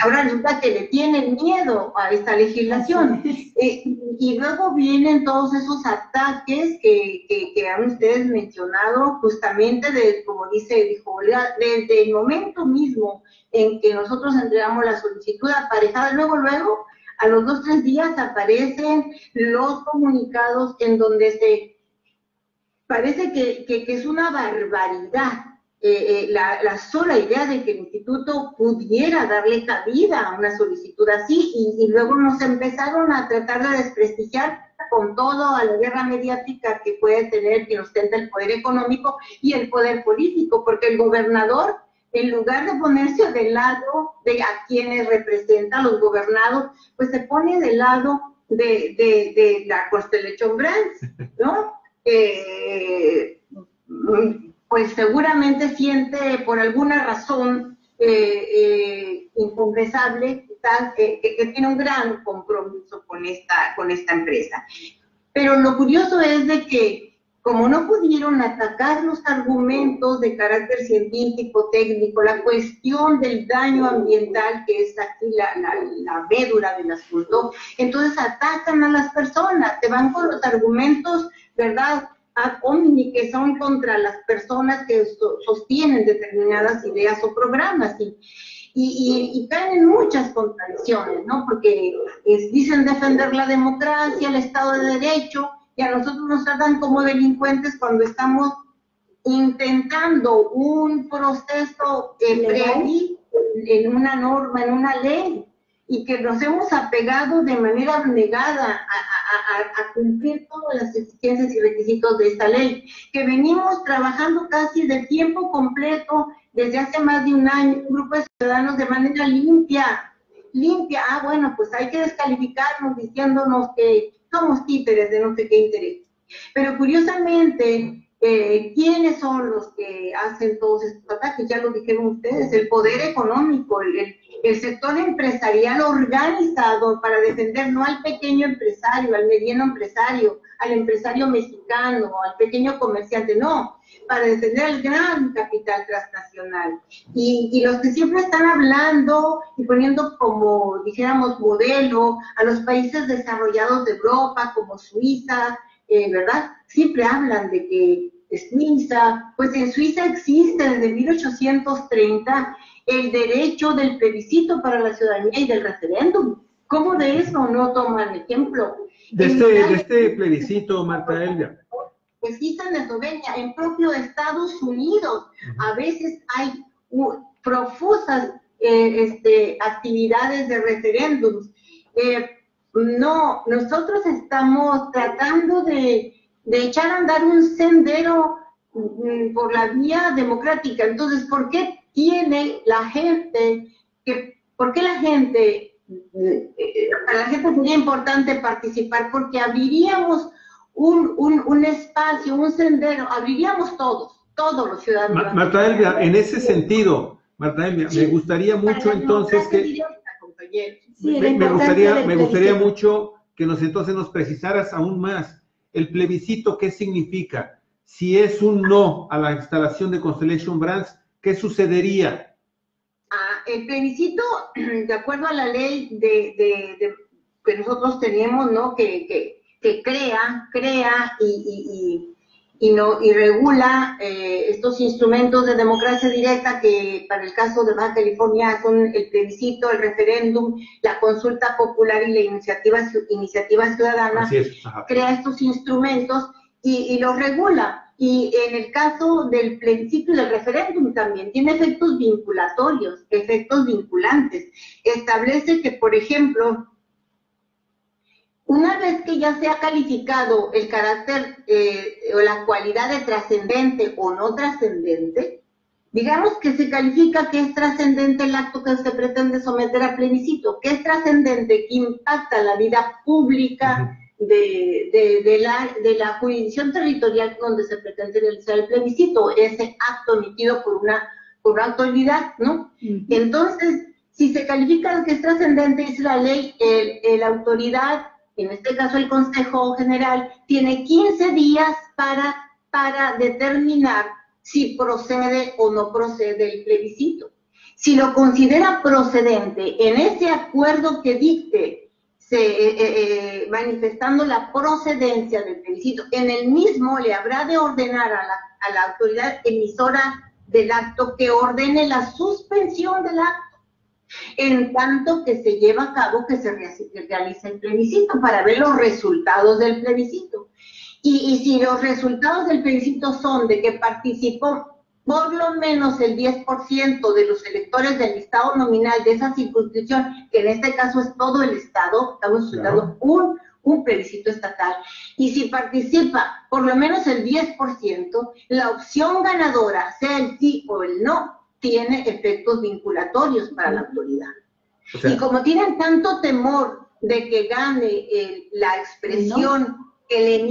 Ahora resulta que le tienen miedo a esta legislación, y luego vienen todos esos ataques que han ustedes mencionado, justamente como dijo Olga, desde el momento mismo en que nosotros entregamos la solicitud aparejada. Luego, a los 2 o 3 días aparecen los comunicados en donde parece que es una barbaridad. La sola idea de que el instituto pudiera darle cabida a una solicitud así, y luego nos empezaron a tratar de desprestigiar con todo a la guerra mediática que puede tener quien ostenta el poder económico y el poder político, porque el gobernador, en lugar de ponerse del lado de a quienes representan los gobernados, pues se pone del lado de la Constellation Branch, ¿no? Pues seguramente siente por alguna razón inconfesable que tiene un gran compromiso con esta empresa. Pero lo curioso es de que, como no pudieron atacar los argumentos de carácter científico, técnico, la cuestión del daño ambiental, que es aquí la médula del asunto, entonces atacan a las personas, se van con los argumentos, ¿verdad?, ad hominem, que son contra las personas que sostienen determinadas ideas o programas, y caen en muchas contradicciones, ¿no? Porque dicen defender la democracia, el Estado de Derecho, y a nosotros nos tratan como delincuentes cuando estamos intentando un proceso previsto en una norma, en una ley, y que nos hemos apegado de manera abnegada a cumplir todas las exigencias y requisitos de esta ley, que venimos trabajando casi de tiempo completo desde hace más de un año, un grupo de ciudadanos de manera limpia. Bueno, pues hay que descalificarnos diciéndonos que somos títeres de no sé qué interés. Pero curiosamente, ¿quiénes son los que hacen todos estos ataques? Ya lo dijeron ustedes: el poder económico, el sector empresarial organizado para defender no al pequeño empresario, al mediano empresario, al empresario mexicano, al pequeño comerciante, no, para defender el gran capital transnacional. Y los que siempre están hablando y poniendo como, dijéramos, modelo a los países desarrollados de Europa, como Suiza, ¿verdad? Siempre hablan de que Suiza, pues en Suiza existe desde 1830 el derecho del plebiscito para la ciudadanía y del referéndum. ¿Cómo de eso no toman ejemplo? De este plebiscito, Marta Elvia. Existe en Eslovenia, en propio Estados Unidos, a veces hay profusas actividades de referéndums. No, nosotros estamos tratando de echar a andar un sendero por la vía democrática. Entonces, ¿por qué tiene la gente por qué para la gente sería importante participar? Porque abriríamos un espacio, un sendero, abriríamos todos los ciudadanos. Marta Elvia, en ese sentido, Marta Elvia, sí, me gustaría mucho entonces que... Sí, me gustaría mucho que entonces nos precisaras aún más el plebiscito, ¿qué significa? Si es un no a la instalación de Constellation Brands, ¿qué sucedería? El plebiscito, de acuerdo a la ley que nosotros tenemos, ¿no? que crea y regula estos instrumentos de democracia directa, que para el caso de Baja California son el plebiscito, el referéndum, la consulta popular y la iniciativa ciudadana. Así es. Crea estos instrumentos y los regula. Y en el caso del plebiscito y del referéndum también tiene efectos vinculatorios, efectos vinculantes. Establece que, por ejemplo, una vez que ya se ha calificado el carácter o la cualidad de trascendente o no trascendente, digamos que se califica que es trascendente el acto que se pretende someter a plebiscito, que es trascendente, que impacta la vida pública de la jurisdicción territorial donde se pretende realizar el plebiscito, ese acto emitido por una autoridad, ¿no? Entonces, si se califica que es trascendente, dice la ley, la autoridad, en este caso el Consejo General, tiene 15 días para determinar si procede o no procede el plebiscito. Si lo considera procedente en ese acuerdo que dicte, manifestando la procedencia del plebiscito, en el mismo le habrá de ordenar a la autoridad emisora del acto que ordene la suspensión del acto, en tanto que se lleva a cabo que se realiza el plebiscito, para ver los resultados del plebiscito. Y si los resultados del plebiscito son de que participó por lo menos el 10% de los electores del listado nominal de esa circunscripción, que en este caso es todo el estado, estamos estudiando un plebiscito estatal, y si participa por lo menos el 10%, la opción ganadora, sea el sí o el no, tiene efectos vinculatorios para la autoridad. O sea, y como tienen tanto temor de que gane la expresión, ¿no?, que le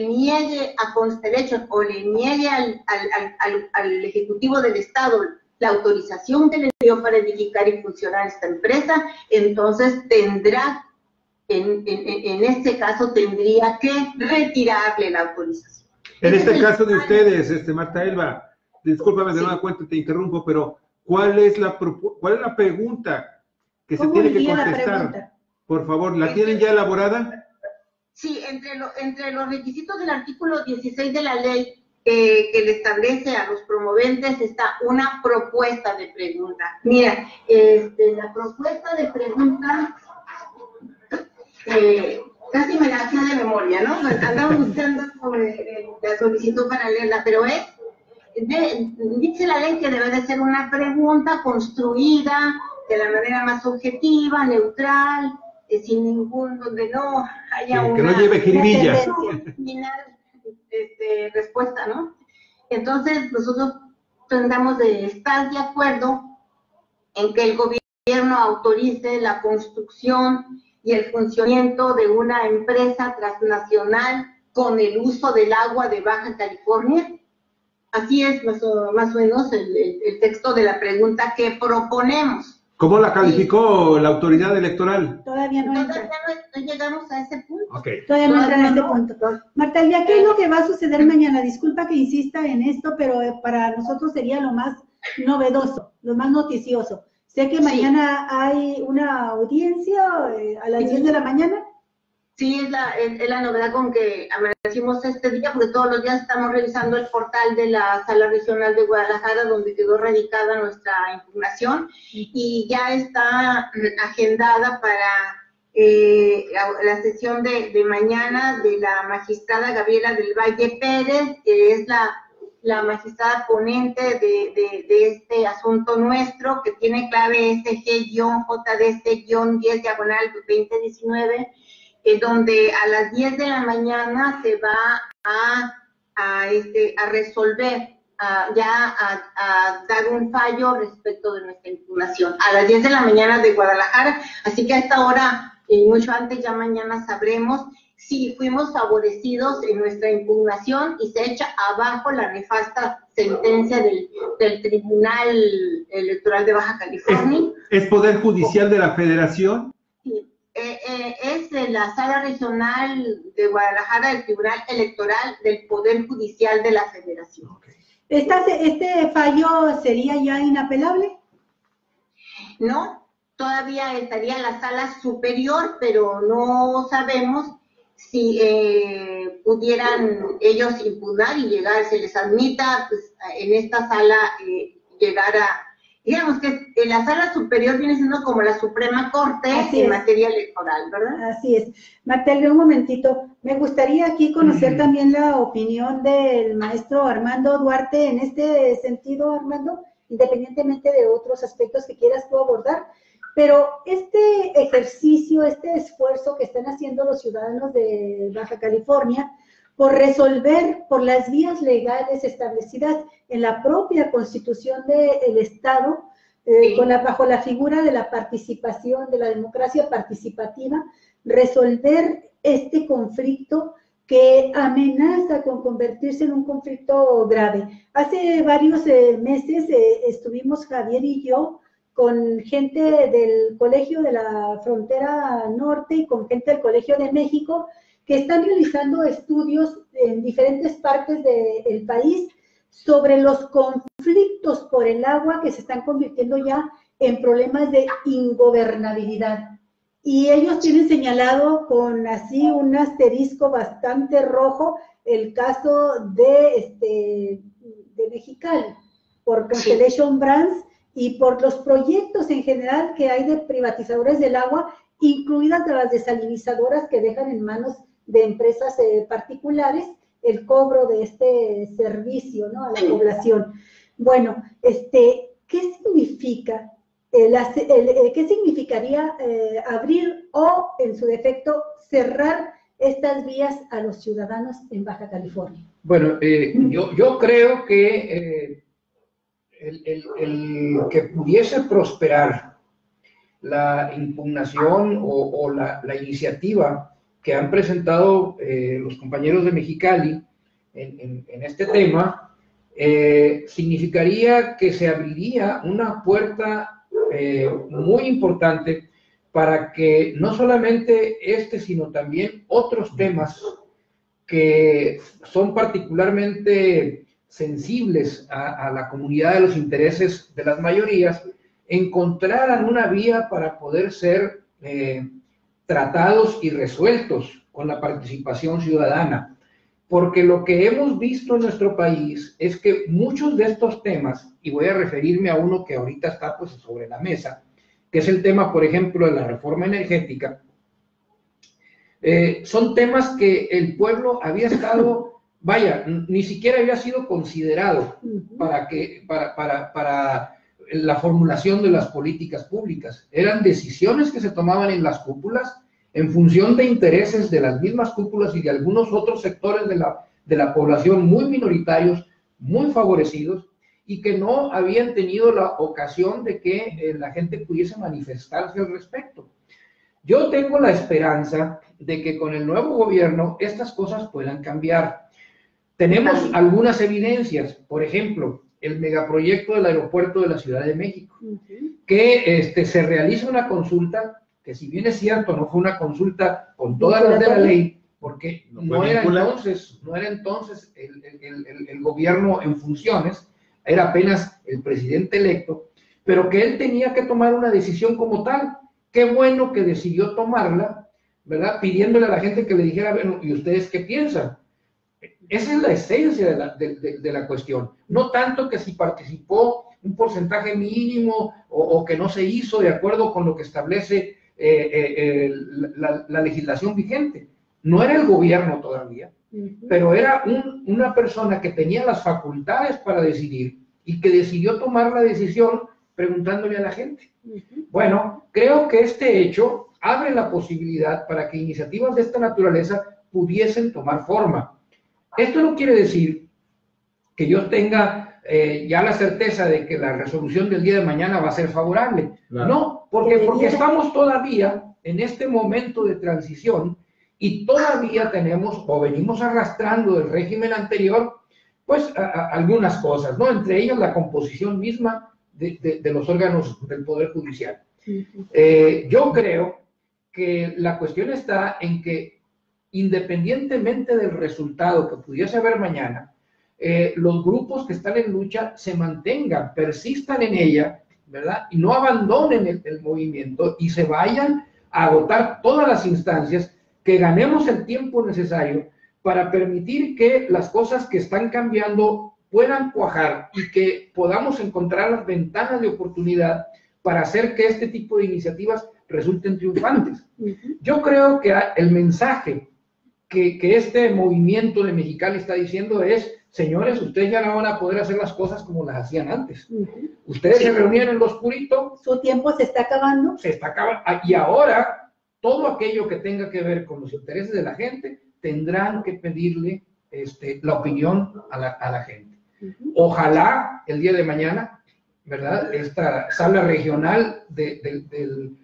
niegue a Constellation o le niegue al Ejecutivo del Estado la autorización que le dio para edificar y funcionar esta empresa, entonces tendrá, en este caso, tendría que retirarle la autorización. En este caso de ustedes, Marta Elvia, discúlpame de nueva cuenta, te interrumpo, pero ¿cuál es la pregunta que se tiene que contestar? Por favor, ¿la tienen ya elaborada? Sí, entre los requisitos del artículo 16 de la ley que le establece a los promoventes está una propuesta de pregunta. Mira, la propuesta de pregunta casi me la hacía de memoria, ¿no? Andaba buscando la solicitud para leerla, pero dice la ley que debe de ser una pregunta construida de la manera más objetiva, neutral, sin ningún, donde no haya que no lleve jiribillas. Respuesta, ¿no? Entonces, nosotros tendremos de estar de acuerdo en que el gobierno autorice la construcción y el funcionamiento de una empresa transnacional con el uso del agua de Baja California. Así es más o menos el texto de la pregunta que proponemos. ¿Cómo la calificó la autoridad electoral? Todavía no entra. Todavía no llegamos a ese punto. Okay. Todavía no entra en este punto. Marta Elvia, ¿qué es lo que va a suceder mañana? Disculpa que insista en esto, pero para nosotros sería lo más novedoso, lo más noticioso. Sé que mañana hay una audiencia a las 10 de la mañana. Sí, es la novedad con que amanecimos este día, porque todos los días estamos revisando el portal de la Sala Regional de Guadalajara, donde quedó radicada nuestra impugnación, y ya está agendada para la sesión de mañana de la magistrada Gabriela del Valle Pérez, que es la magistrada ponente de este asunto nuestro, que tiene clave SG-JDC-10/2019, donde a las 10 de la mañana se va a resolver, a dar un fallo respecto de nuestra impugnación. A las 10 de la mañana de Guadalajara, así que a esta hora, mucho antes, ya mañana sabremos si fuimos favorecidos en nuestra impugnación y se echa abajo la nefasta sentencia del Tribunal Electoral de Baja California. ¿Es Poder Judicial de la Federación? Sí. Es la Sala Regional de Guadalajara del Tribunal Electoral del Poder Judicial de la Federación. Okay. ¿Este fallo sería ya inapelable? No, todavía estaría en la Sala Superior, pero no sabemos si pudieran ellos impugnar y llegar, se les admita pues, en esta sala llegar a... Digamos que la Sala Superior viene siendo como la Suprema Corte en materia electoral, ¿verdad? Así es. Marta Elvia, un momentito. Me gustaría aquí conocer también la opinión del maestro Armando Duarte en este sentido, Armando, independientemente de otros aspectos que quieras tú abordar. Pero este ejercicio, este esfuerzo que están haciendo los ciudadanos de Baja California por resolver por las vías legales establecidas en la propia Constitución del Estado, bajo la figura de la participación, de la democracia participativa, resolver este conflicto que amenaza con convertirse en un conflicto grave. Hace varios meses estuvimos Javier y yo con gente del Colegio de la Frontera Norte y con gente del Colegio de México, que están realizando estudios en diferentes partes del país sobre los conflictos por el agua que se están convirtiendo ya en problemas de ingobernabilidad. Y ellos tienen señalado con así un asterisco bastante rojo el caso de Mexicali, por Constellation Brands y por los proyectos en general que hay de privatizadores del agua, incluidas las desalinizadoras que dejan en manos de empresas particulares el cobro de este servicio, ¿no?, a la población. Bueno, ¿qué significa? ¿Qué significaría abrir o, en su defecto, cerrar estas vías a los ciudadanos en Baja California? Bueno, yo creo que el que pudiese prosperar la impugnación o la iniciativa que han presentado los compañeros de Mexicali en este tema, significaría que se abriría una puerta muy importante para que no solamente sino también otros temas que son particularmente sensibles a la comunidad de los intereses de las mayorías, encontraran una vía para poder ser tratados y resueltos con la participación ciudadana. Porque lo que hemos visto en nuestro país es que muchos de estos temas, y voy a referirme a uno que ahorita está pues sobre la mesa, que es el tema, por ejemplo, de la reforma energética, son temas que el pueblo había estado, vaya, ni siquiera había sido considerado para la formulación de las políticas públicas. Eran decisiones que se tomaban en las cúpulas en función de intereses de las mismas cúpulas y de algunos otros sectores de la población muy minoritarios, muy favorecidos, y que no habían tenido la ocasión de que la gente pudiese manifestarse al respecto. Yo tengo la esperanza de que con el nuevo gobierno estas cosas puedan cambiar. Tenemos algunas evidencias, por ejemplo, el megaproyecto del aeropuerto de la Ciudad de México, que se realiza una consulta, que si bien es cierto, no fue una consulta con todas las de la ley, porque no era entonces el gobierno en funciones, era apenas el presidente electo, pero que él tenía que tomar una decisión como tal. Qué bueno que decidió tomarla, ¿verdad? Pidiéndole a la gente que le dijera, bueno, ¿y ustedes qué piensan? Esa es la esencia de la cuestión. No tanto que si participó un porcentaje mínimo o que no se hizo de acuerdo con lo que establece la legislación vigente. No era el gobierno todavía, pero era una persona que tenía las facultades para decidir y que decidió tomar la decisión preguntándole a la gente. Bueno, creo que este hecho abre la posibilidad para que iniciativas de esta naturaleza pudiesen tomar forma. Esto no quiere decir que yo tenga ya la certeza de que la resolución del día de mañana va a ser favorable. Claro. No, porque estamos todavía en este momento de transición y todavía tenemos o venimos arrastrando del régimen anterior, pues algunas cosas, ¿no? Entre ellas la composición misma de los órganos del Poder Judicial. Yo creo que la cuestión está en que, independientemente del resultado que pudiese haber mañana, los grupos que están en lucha se mantengan, persistan en ella, ¿verdad? Y no abandonen el movimiento y se vayan a agotar todas las instancias, que ganemos el tiempo necesario para permitir que las cosas que están cambiando puedan cuajar y que podamos encontrar las ventanas de oportunidad para hacer que este tipo de iniciativas resulten triunfantes. Yo creo que el mensaje que este movimiento de Mexicali está diciendo es: señores, ustedes ya no van a poder hacer las cosas como las hacían antes. Ustedes se reunían en lo oscurito. Su tiempo se está acabando. Se está acabando. Y ahora, todo aquello que tenga que ver con los intereses de la gente, tendrán que pedirle la opinión a la gente. Ojalá el día de mañana, ¿verdad?, esta sala regional del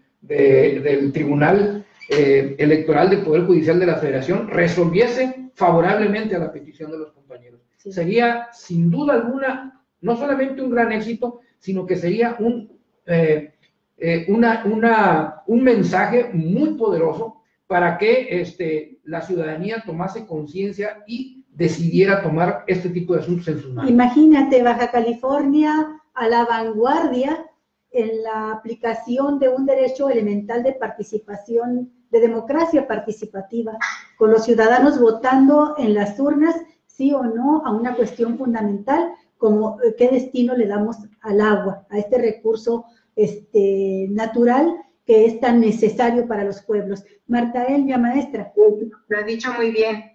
Tribunal Electoral del Poder Judicial de la Federación resolviese favorablemente a la petición de los compañeros. Sí. Sería, sin duda alguna, no solamente un gran éxito, sino que sería un mensaje muy poderoso para que la ciudadanía tomase conciencia y decidiera tomar este tipo de asuntos en sus manos. Imagínate, Baja California a la vanguardia en la aplicación de un derecho elemental de participación, de democracia participativa, con los ciudadanos votando en las urnas sí o no a una cuestión fundamental, como qué destino le damos al agua, a este recurso natural que es tan necesario para los pueblos. Marta Elvia, maestra. Lo ha dicho muy bien.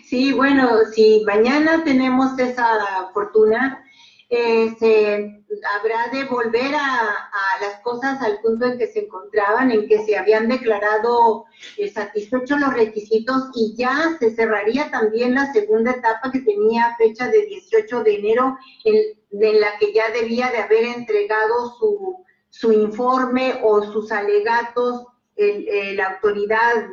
Sí, bueno, si mañana tenemos esa fortuna, se habrá de volver a las cosas al punto en que se encontraban, en que se habían declarado satisfechos los requisitos, y ya se cerraría también la segunda etapa, que tenía fecha de 18 de enero, en la que ya debía de haber entregado su informe o sus alegatos la autoridad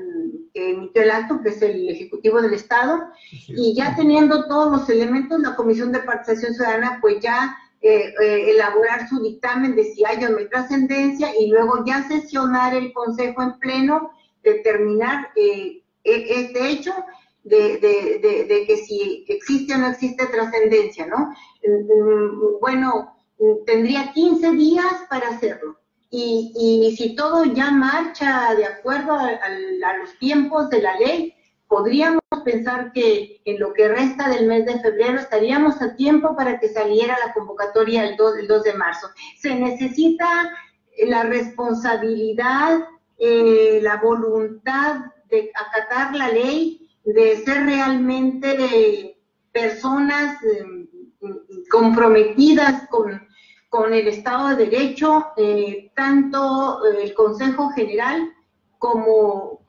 que emitió el acto, que es el Ejecutivo del Estado, y ya teniendo todos los elementos, la Comisión de Participación Ciudadana, pues ya elaborar su dictamen de si hay o no hay trascendencia, y luego ya sesionar el Consejo en pleno, determinar este hecho de que si existe o no existe trascendencia, ¿no? Bueno, tendría 15 días para hacerlo. Y si todo ya marcha de acuerdo a los tiempos de la ley, podríamos pensar que en lo que resta del mes de febrero estaríamos a tiempo para que saliera la convocatoria el 2 de marzo. Se necesita la responsabilidad, la voluntad de acatar la ley, de ser realmente personas comprometidas con el Estado de Derecho, tanto el Consejo General como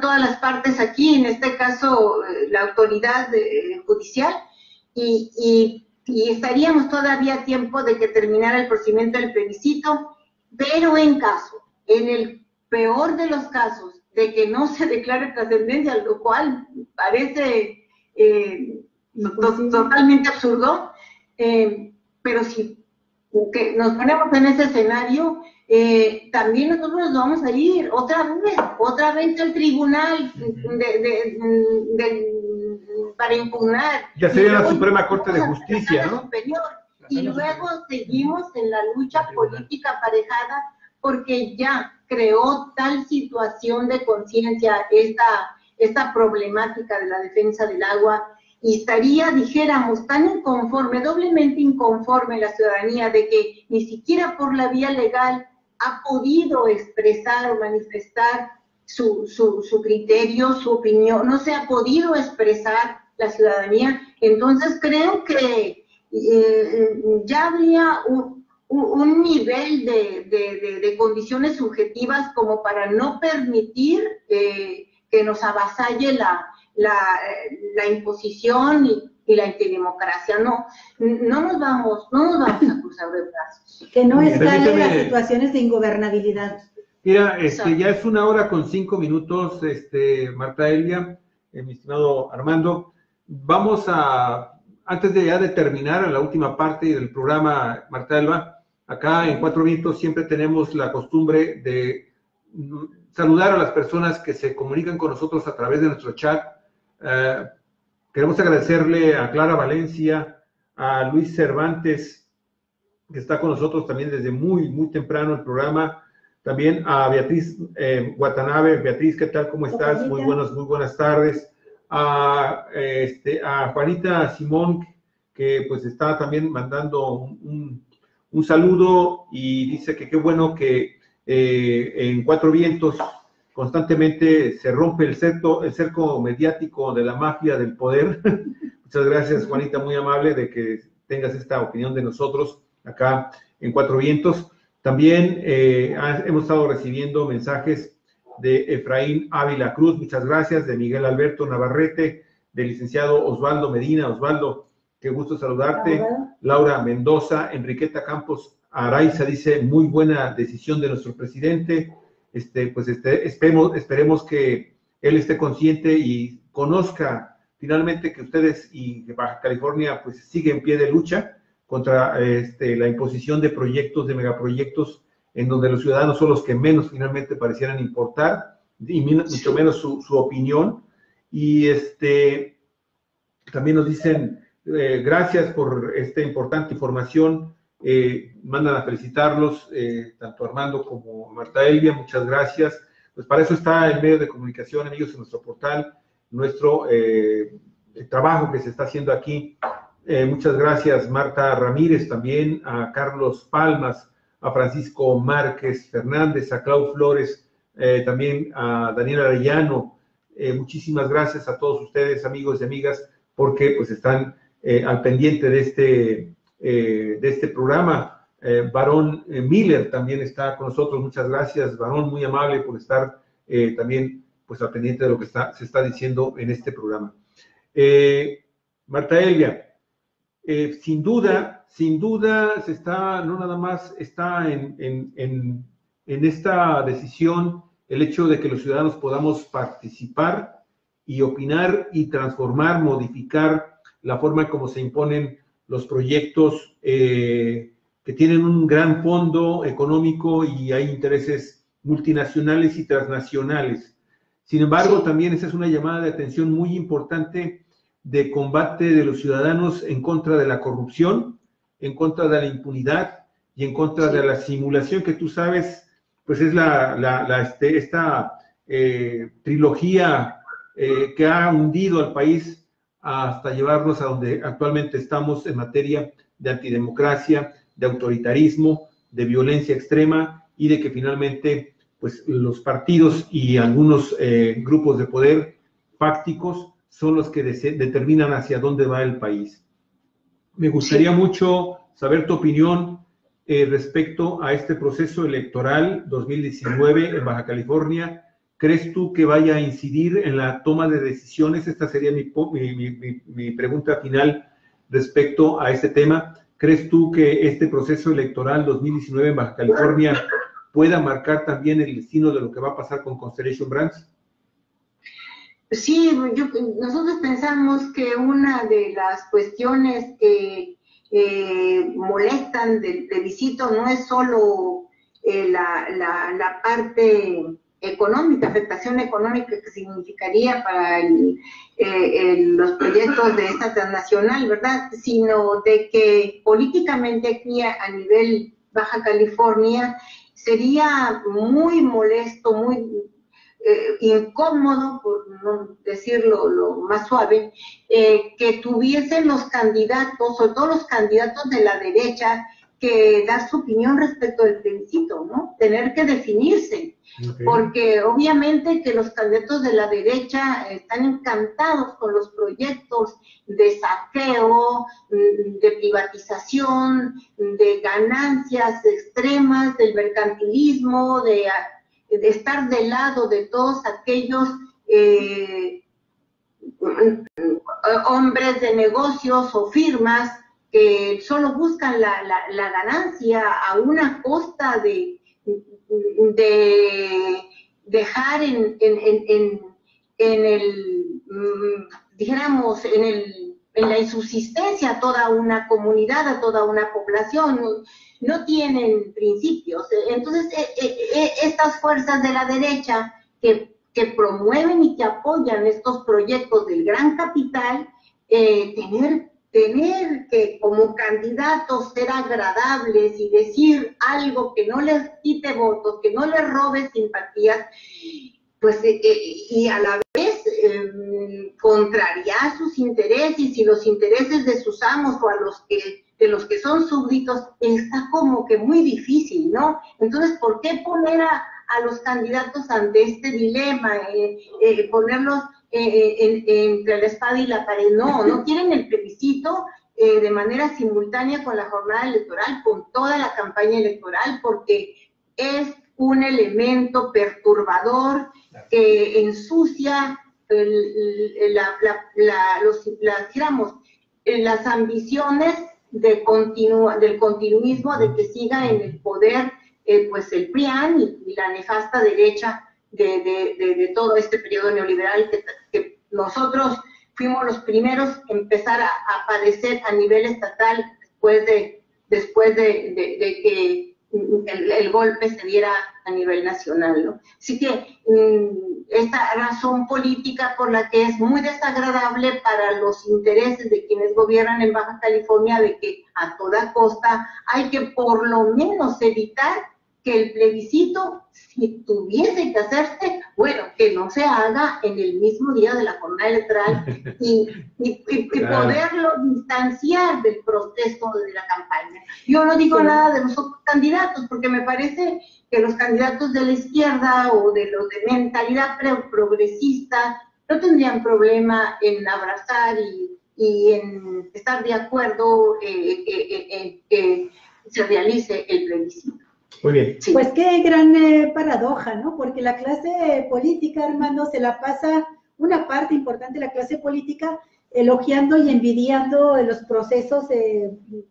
todas las partes aquí, en este caso la autoridad judicial, y estaríamos todavía a tiempo de que terminara el procedimiento del plebiscito, pero en el peor de los casos, de que no se declare trascendencia, lo cual parece totalmente absurdo, pero si que nos ponemos en ese escenario, también nosotros nos vamos a ir otra vez al tribunal para impugnar. Ya sería la Suprema Corte de Justicia, ¿no? Superior, y luego seguimos en la lucha política aparejada porque ya creó tal situación de conciencia esta problemática de la defensa del agua, y estaría, dijéramos, tan inconforme, doblemente inconforme la ciudadanía de que ni siquiera por la vía legal ha podido expresar o manifestar su criterio, su opinión, no se ha podido expresar la ciudadanía. Entonces creo que ya habría un nivel de condiciones subjetivas como para no permitir que nos avasalle la imposición y la antidemocracia. No nos vamos a cruzar de brazos. Que no escalen las situaciones de ingobernabilidad. Mira, ya es 1:05, Marta Elia, mi estimado Armando. Vamos antes de terminar la última parte del programa, Marta Elba, acá en Cuatro Vientos siempre tenemos la costumbre de saludar a las personas que se comunican con nosotros a través de nuestro chat. Queremos agradecerle a Clara Valencia, a Luis Cervantes, que está con nosotros también desde muy, muy temprano el programa, también a Beatriz Watanabe. Beatriz, ¿qué tal? ¿Cómo estás? Muy buenas tardes. A Juanita Simón, que pues está también mandando un saludo y dice que qué bueno que en Cuatro Vientos constantemente se rompe el cerco mediático de la mafia del poder. Muchas gracias, Juanita, muy amable de que tengas esta opinión de nosotros acá en Cuatro Vientos. También hemos estado recibiendo mensajes de Efraín Ávila Cruz, muchas gracias, de Miguel Alberto Navarrete, del licenciado Osvaldo Medina. Osvaldo, qué gusto saludarte. Laura Mendoza, Enriqueta Campos Araiza dice, muy buena decisión de nuestro presidente. Esperemos que él esté consciente y conozca finalmente que ustedes y que Baja California pues sigue en pie de lucha contra la imposición de proyectos, de megaproyectos, en donde los ciudadanos son los que menos finalmente parecieran importar, y mucho menos su opinión. Y también nos dicen, gracias por esta importante información, mandan a felicitarlos, tanto Armando como Marta Elvia, muchas gracias. Pues para eso está el medio de comunicación, amigos, en nuestro portal, nuestro trabajo que se está haciendo aquí. Muchas gracias, Marta Ramírez, también a Carlos Palmas, a Francisco Márquez Fernández, a Clau Flores, también a Daniel Arellano. Muchísimas gracias a todos ustedes, amigos y amigas, porque pues están al pendiente de este programa. Barón Miller también está con nosotros. Muchas gracias, Barón, muy amable por estar también pues al pendiente de lo que se está diciendo en este programa. Marta Elia, sin duda se está, no nada más está en esta decisión el hecho de que los ciudadanos podamos participar y opinar y transformar, modificar la forma en cómo se imponen los proyectos que tienen un gran fondo económico y hay intereses multinacionales y transnacionales. Sin embargo, también esa es una llamada de atención muy importante de combate de los ciudadanos en contra de la corrupción, en contra de la impunidad y en contra de la simulación, que tú sabes, pues es esta trilogía que ha hundido al país hasta llevarnos a donde actualmente estamos en materia de antidemocracia, de autoritarismo, de violencia extrema y de que finalmente pues los partidos y algunos grupos de poder fácticos son los que determinan hacia dónde va el país. Me gustaría mucho saber tu opinión respecto a este proceso electoral 2019 en Baja California. ¿Crees tú que vaya a incidir en la toma de decisiones? Esta sería mi pregunta final respecto a este tema. ¿Crees tú que este proceso electoral 2019 en Baja California pueda marcar también el destino de lo que va a pasar con Constellation Brands? Sí, nosotros pensamos que una de las cuestiones que molestan del plebiscito no es solo la parte económica, afectación económica que significaría para los proyectos de esta transnacional, ¿verdad? Sino de que políticamente aquí a nivel Baja California sería muy molesto, muy incómodo, por no decirlo lo más suave, que tuviesen los candidatos, sobre todo los candidatos de la derecha, que dar su opinión respecto del plebiscito, ¿no? Tener que definirse. Okay. Porque obviamente que los candidatos de la derecha están encantados con los proyectos de saqueo, de privatización, de ganancias extremas, del mercantilismo, de estar del lado de todos aquellos hombres de negocios o firmas que solo buscan la ganancia a una costa de dejar en el, dijéramos, en la insubsistencia a toda una comunidad, a toda una población. No tienen principios. Entonces, estas fuerzas de la derecha que promueven y que apoyan estos proyectos del gran capital, tener que como candidatos ser agradables y decir algo que no les quite votos, que no les robe simpatías, pues y a la vez contrariar sus intereses y los intereses de sus amos o de los que son súbditos, está como que muy difícil, ¿no? Entonces, ¿por qué poner a los candidatos ante este dilema, ponerlos entre la espada y la pared? No quieren el plebiscito de manera simultánea con la jornada electoral, con toda la campaña electoral, porque es un elemento perturbador que ensucia las ambiciones del continuismo, de que siga en el poder pues el PRIAN y la nefasta derecha de todo este periodo neoliberal que nosotros fuimos los primeros en empezar a padecer a nivel estatal después de que el golpe se diera a nivel nacional, ¿no? Así que esta razón política por la que es muy desagradable para los intereses de quienes gobiernan en Baja California, de que a toda costa hay que por lo menos evitar que el plebiscito, si tuviese que hacerse, bueno, que no se haga en el mismo día de la jornada electoral y poderlo distanciar del proceso de la campaña. Yo no digo nada de los otros candidatos, porque me parece que los candidatos de la izquierda o de los de mentalidad progresista no tendrían problema en abrazar y en estar de acuerdo en que se realice el plebiscito. Muy bien. Sí. Pues qué gran paradoja, ¿no? Porque la clase política, Armando, se la pasa, una parte importante de la clase política, elogiando y envidiando los procesos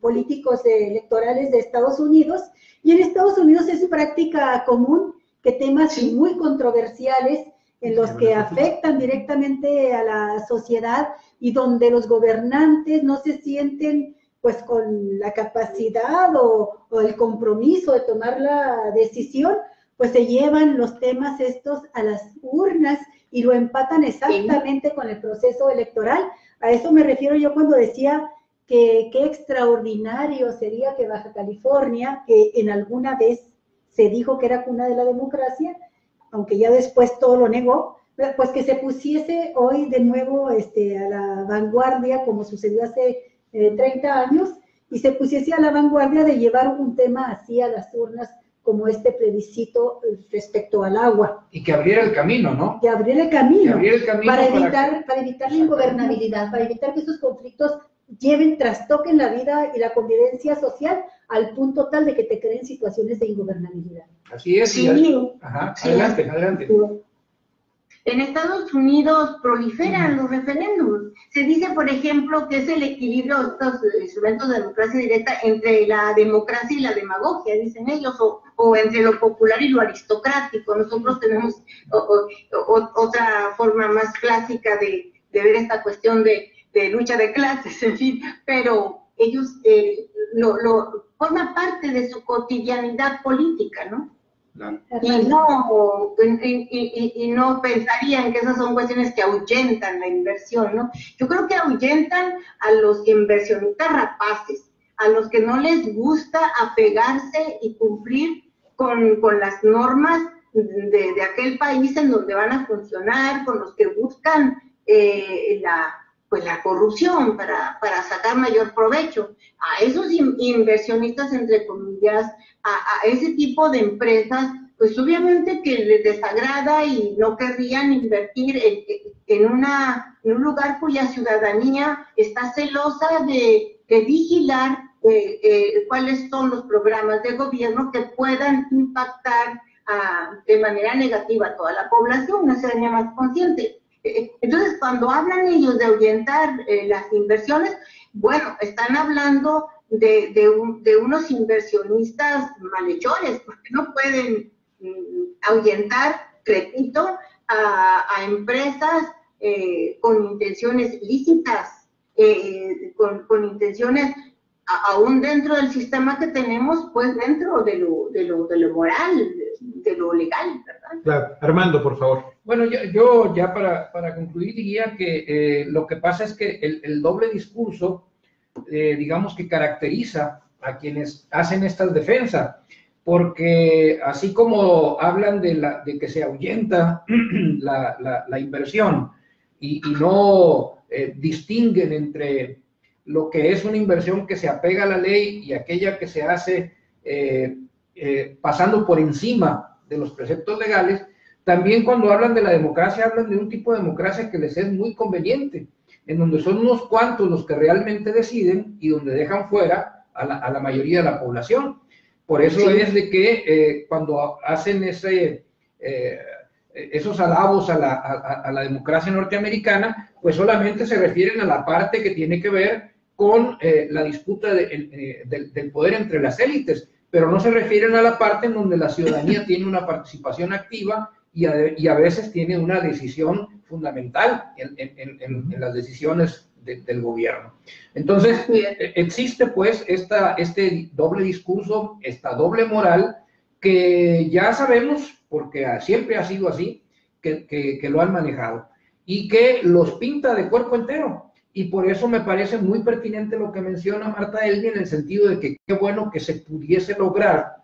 políticos electorales de Estados Unidos. Y en Estados Unidos es práctica común que temas muy controversiales en los que afectan directamente a la sociedad y donde los gobernantes no se sienten pues con la capacidad o el compromiso de tomar la decisión, pues se llevan los temas estos a las urnas y lo empatan exactamente con el proceso electoral. A eso me refiero yo cuando decía que qué extraordinario sería que Baja California, que en alguna vez se dijo que era cuna de la democracia, aunque ya después todo lo negó, pues que se pusiese hoy de nuevo a la vanguardia, como sucedió hace 30 años, y se pusiese a la vanguardia de llevar un tema así a las urnas como este plebiscito respecto al agua. Y que abriera el camino, ¿no? Que abriera el camino, para evitar la ingobernabilidad, para evitar que esos conflictos trastoquen la vida y la convivencia social al punto tal de que te creen situaciones de ingobernabilidad. Así es. Sí. Ajá, adelante. En Estados Unidos proliferan los referéndums. Se dice, por ejemplo, que es el equilibrio de estos instrumentos de democracia directa entre la democracia y la demagogia, dicen ellos, o entre lo popular y lo aristocrático. Nosotros tenemos otra forma más clásica de ver esta cuestión de lucha de clases, en fin, pero ellos forma parte de su cotidianidad política, ¿no? Y no pensarían que esas son cuestiones que ahuyentan la inversión, ¿no? Yo creo que ahuyentan a los inversionistas rapaces, a los que no les gusta apegarse y cumplir con las normas de aquel país en donde van a funcionar, con los que buscan la corrupción para sacar mayor provecho. A esos inversionistas, entre comillas, a ese tipo de empresas, pues obviamente que les desagrada y no querrían invertir en un lugar cuya ciudadanía está celosa de vigilar cuáles son los programas de gobierno que puedan impactar de manera negativa a toda la población, una ciudadanía más consciente. Entonces, cuando hablan ellos de ahuyentar las inversiones, bueno, están hablando de unos inversionistas malhechores, porque no pueden ahuyentar, repito, a empresas con intenciones lícitas, con intenciones aún dentro del sistema que tenemos, pues dentro de lo moral, de lo legal, ¿verdad? Claro. Armando, por favor. Bueno, yo ya para concluir diría que lo que pasa es que el doble discurso, digamos que caracteriza a quienes hacen estas defensas, porque así como hablan de que se ahuyenta la inversión y no distinguen entre lo que es una inversión que se apega a la ley y aquella que se hace pasando por encima de los preceptos legales, también cuando hablan de la democracia, hablan de un tipo de democracia que les es muy conveniente, en donde son unos cuantos los que realmente deciden y donde dejan fuera a la mayoría de la población. Por eso sí, es de que cuando hacen esos alabos a la democracia norteamericana, pues solamente se refieren a la parte que tiene que ver con la disputa del poder entre las élites, pero no se refieren a la parte en donde la ciudadanía tiene una participación activa y a veces tiene una decisión fundamental en las decisiones del gobierno. Entonces, existe pues este doble discurso, esta doble moral, que ya sabemos, porque siempre ha sido así, que lo han manejado, y que los pinta de cuerpo entero. Y por eso me parece muy pertinente lo que menciona Marta Elvia, en el sentido de que qué bueno que se pudiese lograr,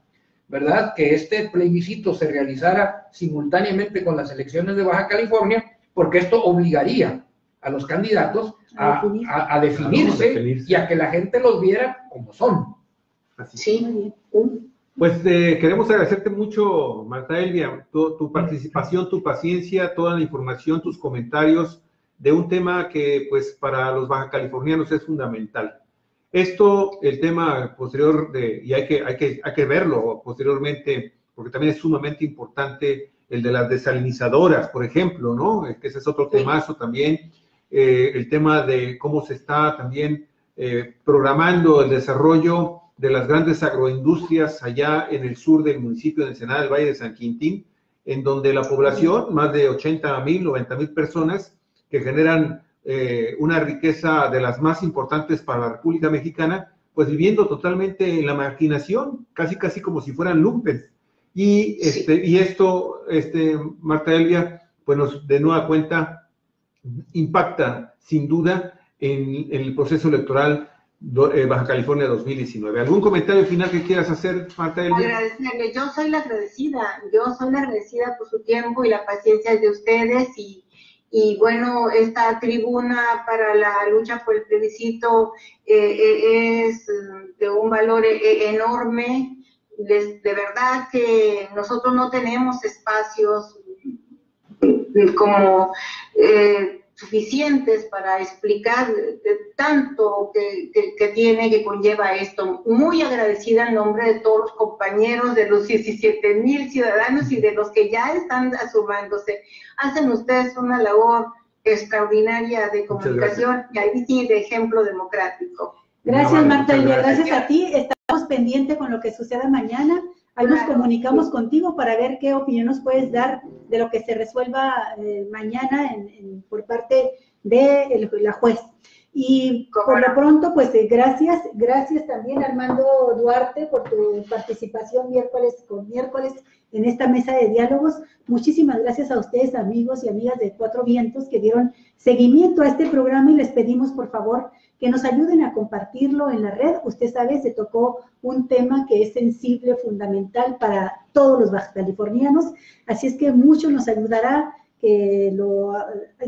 ¿verdad?, que este plebiscito se realizara simultáneamente con las elecciones de Baja California, porque esto obligaría a los candidatos a definirse y a que la gente los viera como son. Así. Sí. Pues queremos agradecerte mucho, Marta Elvia, tu participación, tu paciencia, toda la información, tus comentarios de un tema que pues para los baja californianos es fundamental. Esto, el tema posterior, y hay que verlo posteriormente, porque también es sumamente importante el de las desalinizadoras, por ejemplo, ¿no? Que ese es otro temazo también. El tema de cómo se está también programando el desarrollo de las grandes agroindustrias allá en el sur del municipio de Ensenada del Valle de San Quintín, en donde la población, más de 80,000, 90,000 personas, que generan una riqueza de las más importantes para la República Mexicana, pues viviendo totalmente en la marginación, casi como si fueran lumpes. Y esto, Marta Elvia, pues de nueva cuenta impacta sin duda en el proceso electoral Baja California 2019. ¿Algún comentario final que quieras hacer, Marta Elvia? Agradecerle, yo soy la agradecida por su tiempo y la paciencia de ustedes, y bueno, esta tribuna para la lucha por el plebiscito es de un valor enorme. De verdad que nosotros no tenemos espacios como suficientes para explicar tanto que conlleva esto. Muy agradecida en nombre de todos los compañeros, de los 17,000 ciudadanos y de los que ya están sumándose. Hacen ustedes una labor extraordinaria de comunicación y ahí sí de ejemplo democrático. Gracias, Marta Elia, gracias a ti. Estamos pendientes con lo que suceda mañana. Ahí nos comunicamos contigo para ver qué opinión nos puedes dar de lo que se resuelva mañana por parte de la juez. Y por lo pronto, pues gracias también Armando Duarte por tu participación miércoles con miércoles en esta mesa de diálogos. Muchísimas gracias a ustedes, amigos y amigas de Cuatro Vientos, que dieron seguimiento a este programa, y les pedimos, por favor, que nos ayuden a compartirlo en la red. Usted sabe, se tocó un tema que es sensible, fundamental para todos los bajacalifornianos, así es que mucho nos ayudará que lo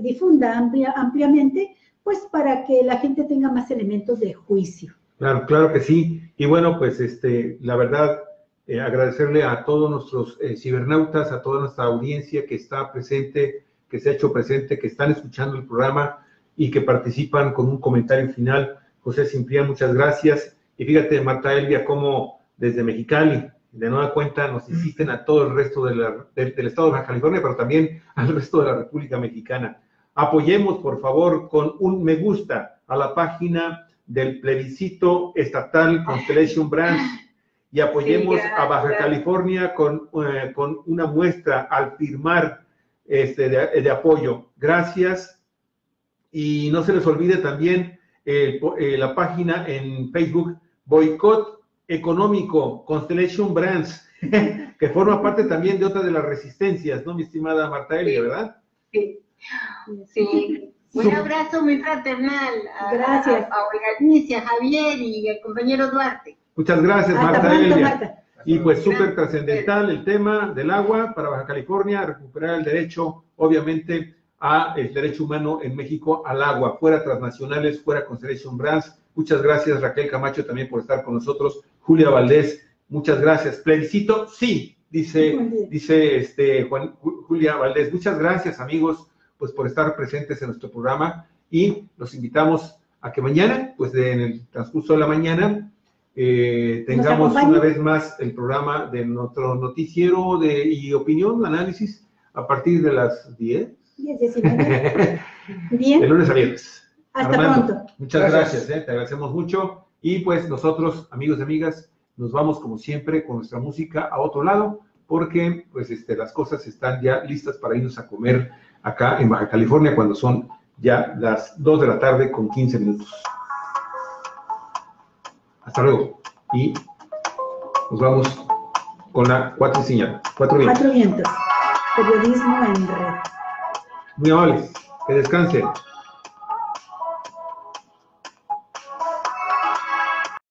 difunda ampliamente, pues para que la gente tenga más elementos de juicio. Claro, claro que sí. Y bueno, pues la verdad, agradecerle a todos nuestros cibernautas, a toda nuestra audiencia que está presente, que se ha hecho presente, que están escuchando el programa y que participan con un comentario final. José Simplián, muchas gracias. Y fíjate, Marta Elvia, cómo desde Mexicali, de nueva cuenta, nos insisten a todo el resto del estado de Baja California, pero también al resto de la República Mexicana. Apoyemos, por favor, con un me gusta a la página del plebiscito estatal Constellation Brands, y apoyemos a Baja California con una muestra al firmar de apoyo. Gracias. Y no se les olvide también la página en Facebook, Boicot Económico Constellation Brands, que forma parte también de otra de las resistencias, ¿no, mi estimada Marta Elia, verdad? Sí. Sí. Un abrazo muy fraternal Gracias. a Organicia, Javier y al compañero Duarte. Muchas gracias, Hasta Marta pronto, Elia. Marta. Y pues súper trascendental el tema del agua para Baja California, recuperar el derecho, obviamente, el derecho humano en México al agua, fuera transnacionales, fuera Constellation Brands. Muchas gracias, Raquel Camacho, también por estar con nosotros. Julia Valdés, muchas gracias. Plebiscito, sí, dice Julia Valdés. Muchas gracias, amigos, pues por estar presentes en nuestro programa, y los invitamos a que mañana, pues en el transcurso de la mañana, tengamos una vez más el programa de nuestro noticiero y opinión, análisis, a partir de las 10. 10:19. Bien. De lunes a viernes. Hasta Armando, pronto. Muchas gracias, te agradecemos mucho. Y pues nosotros, amigos y amigas, nos vamos como siempre con nuestra música a otro lado, porque pues las cosas están ya listas para irnos a comer acá en Baja California, cuando son ya las 2 de la tarde con 15 minutos. Hasta luego. Y nos vamos con la Cuatro Vientos. Cuatro Vientos. Periodismo en red. Muy amables. Que descansen.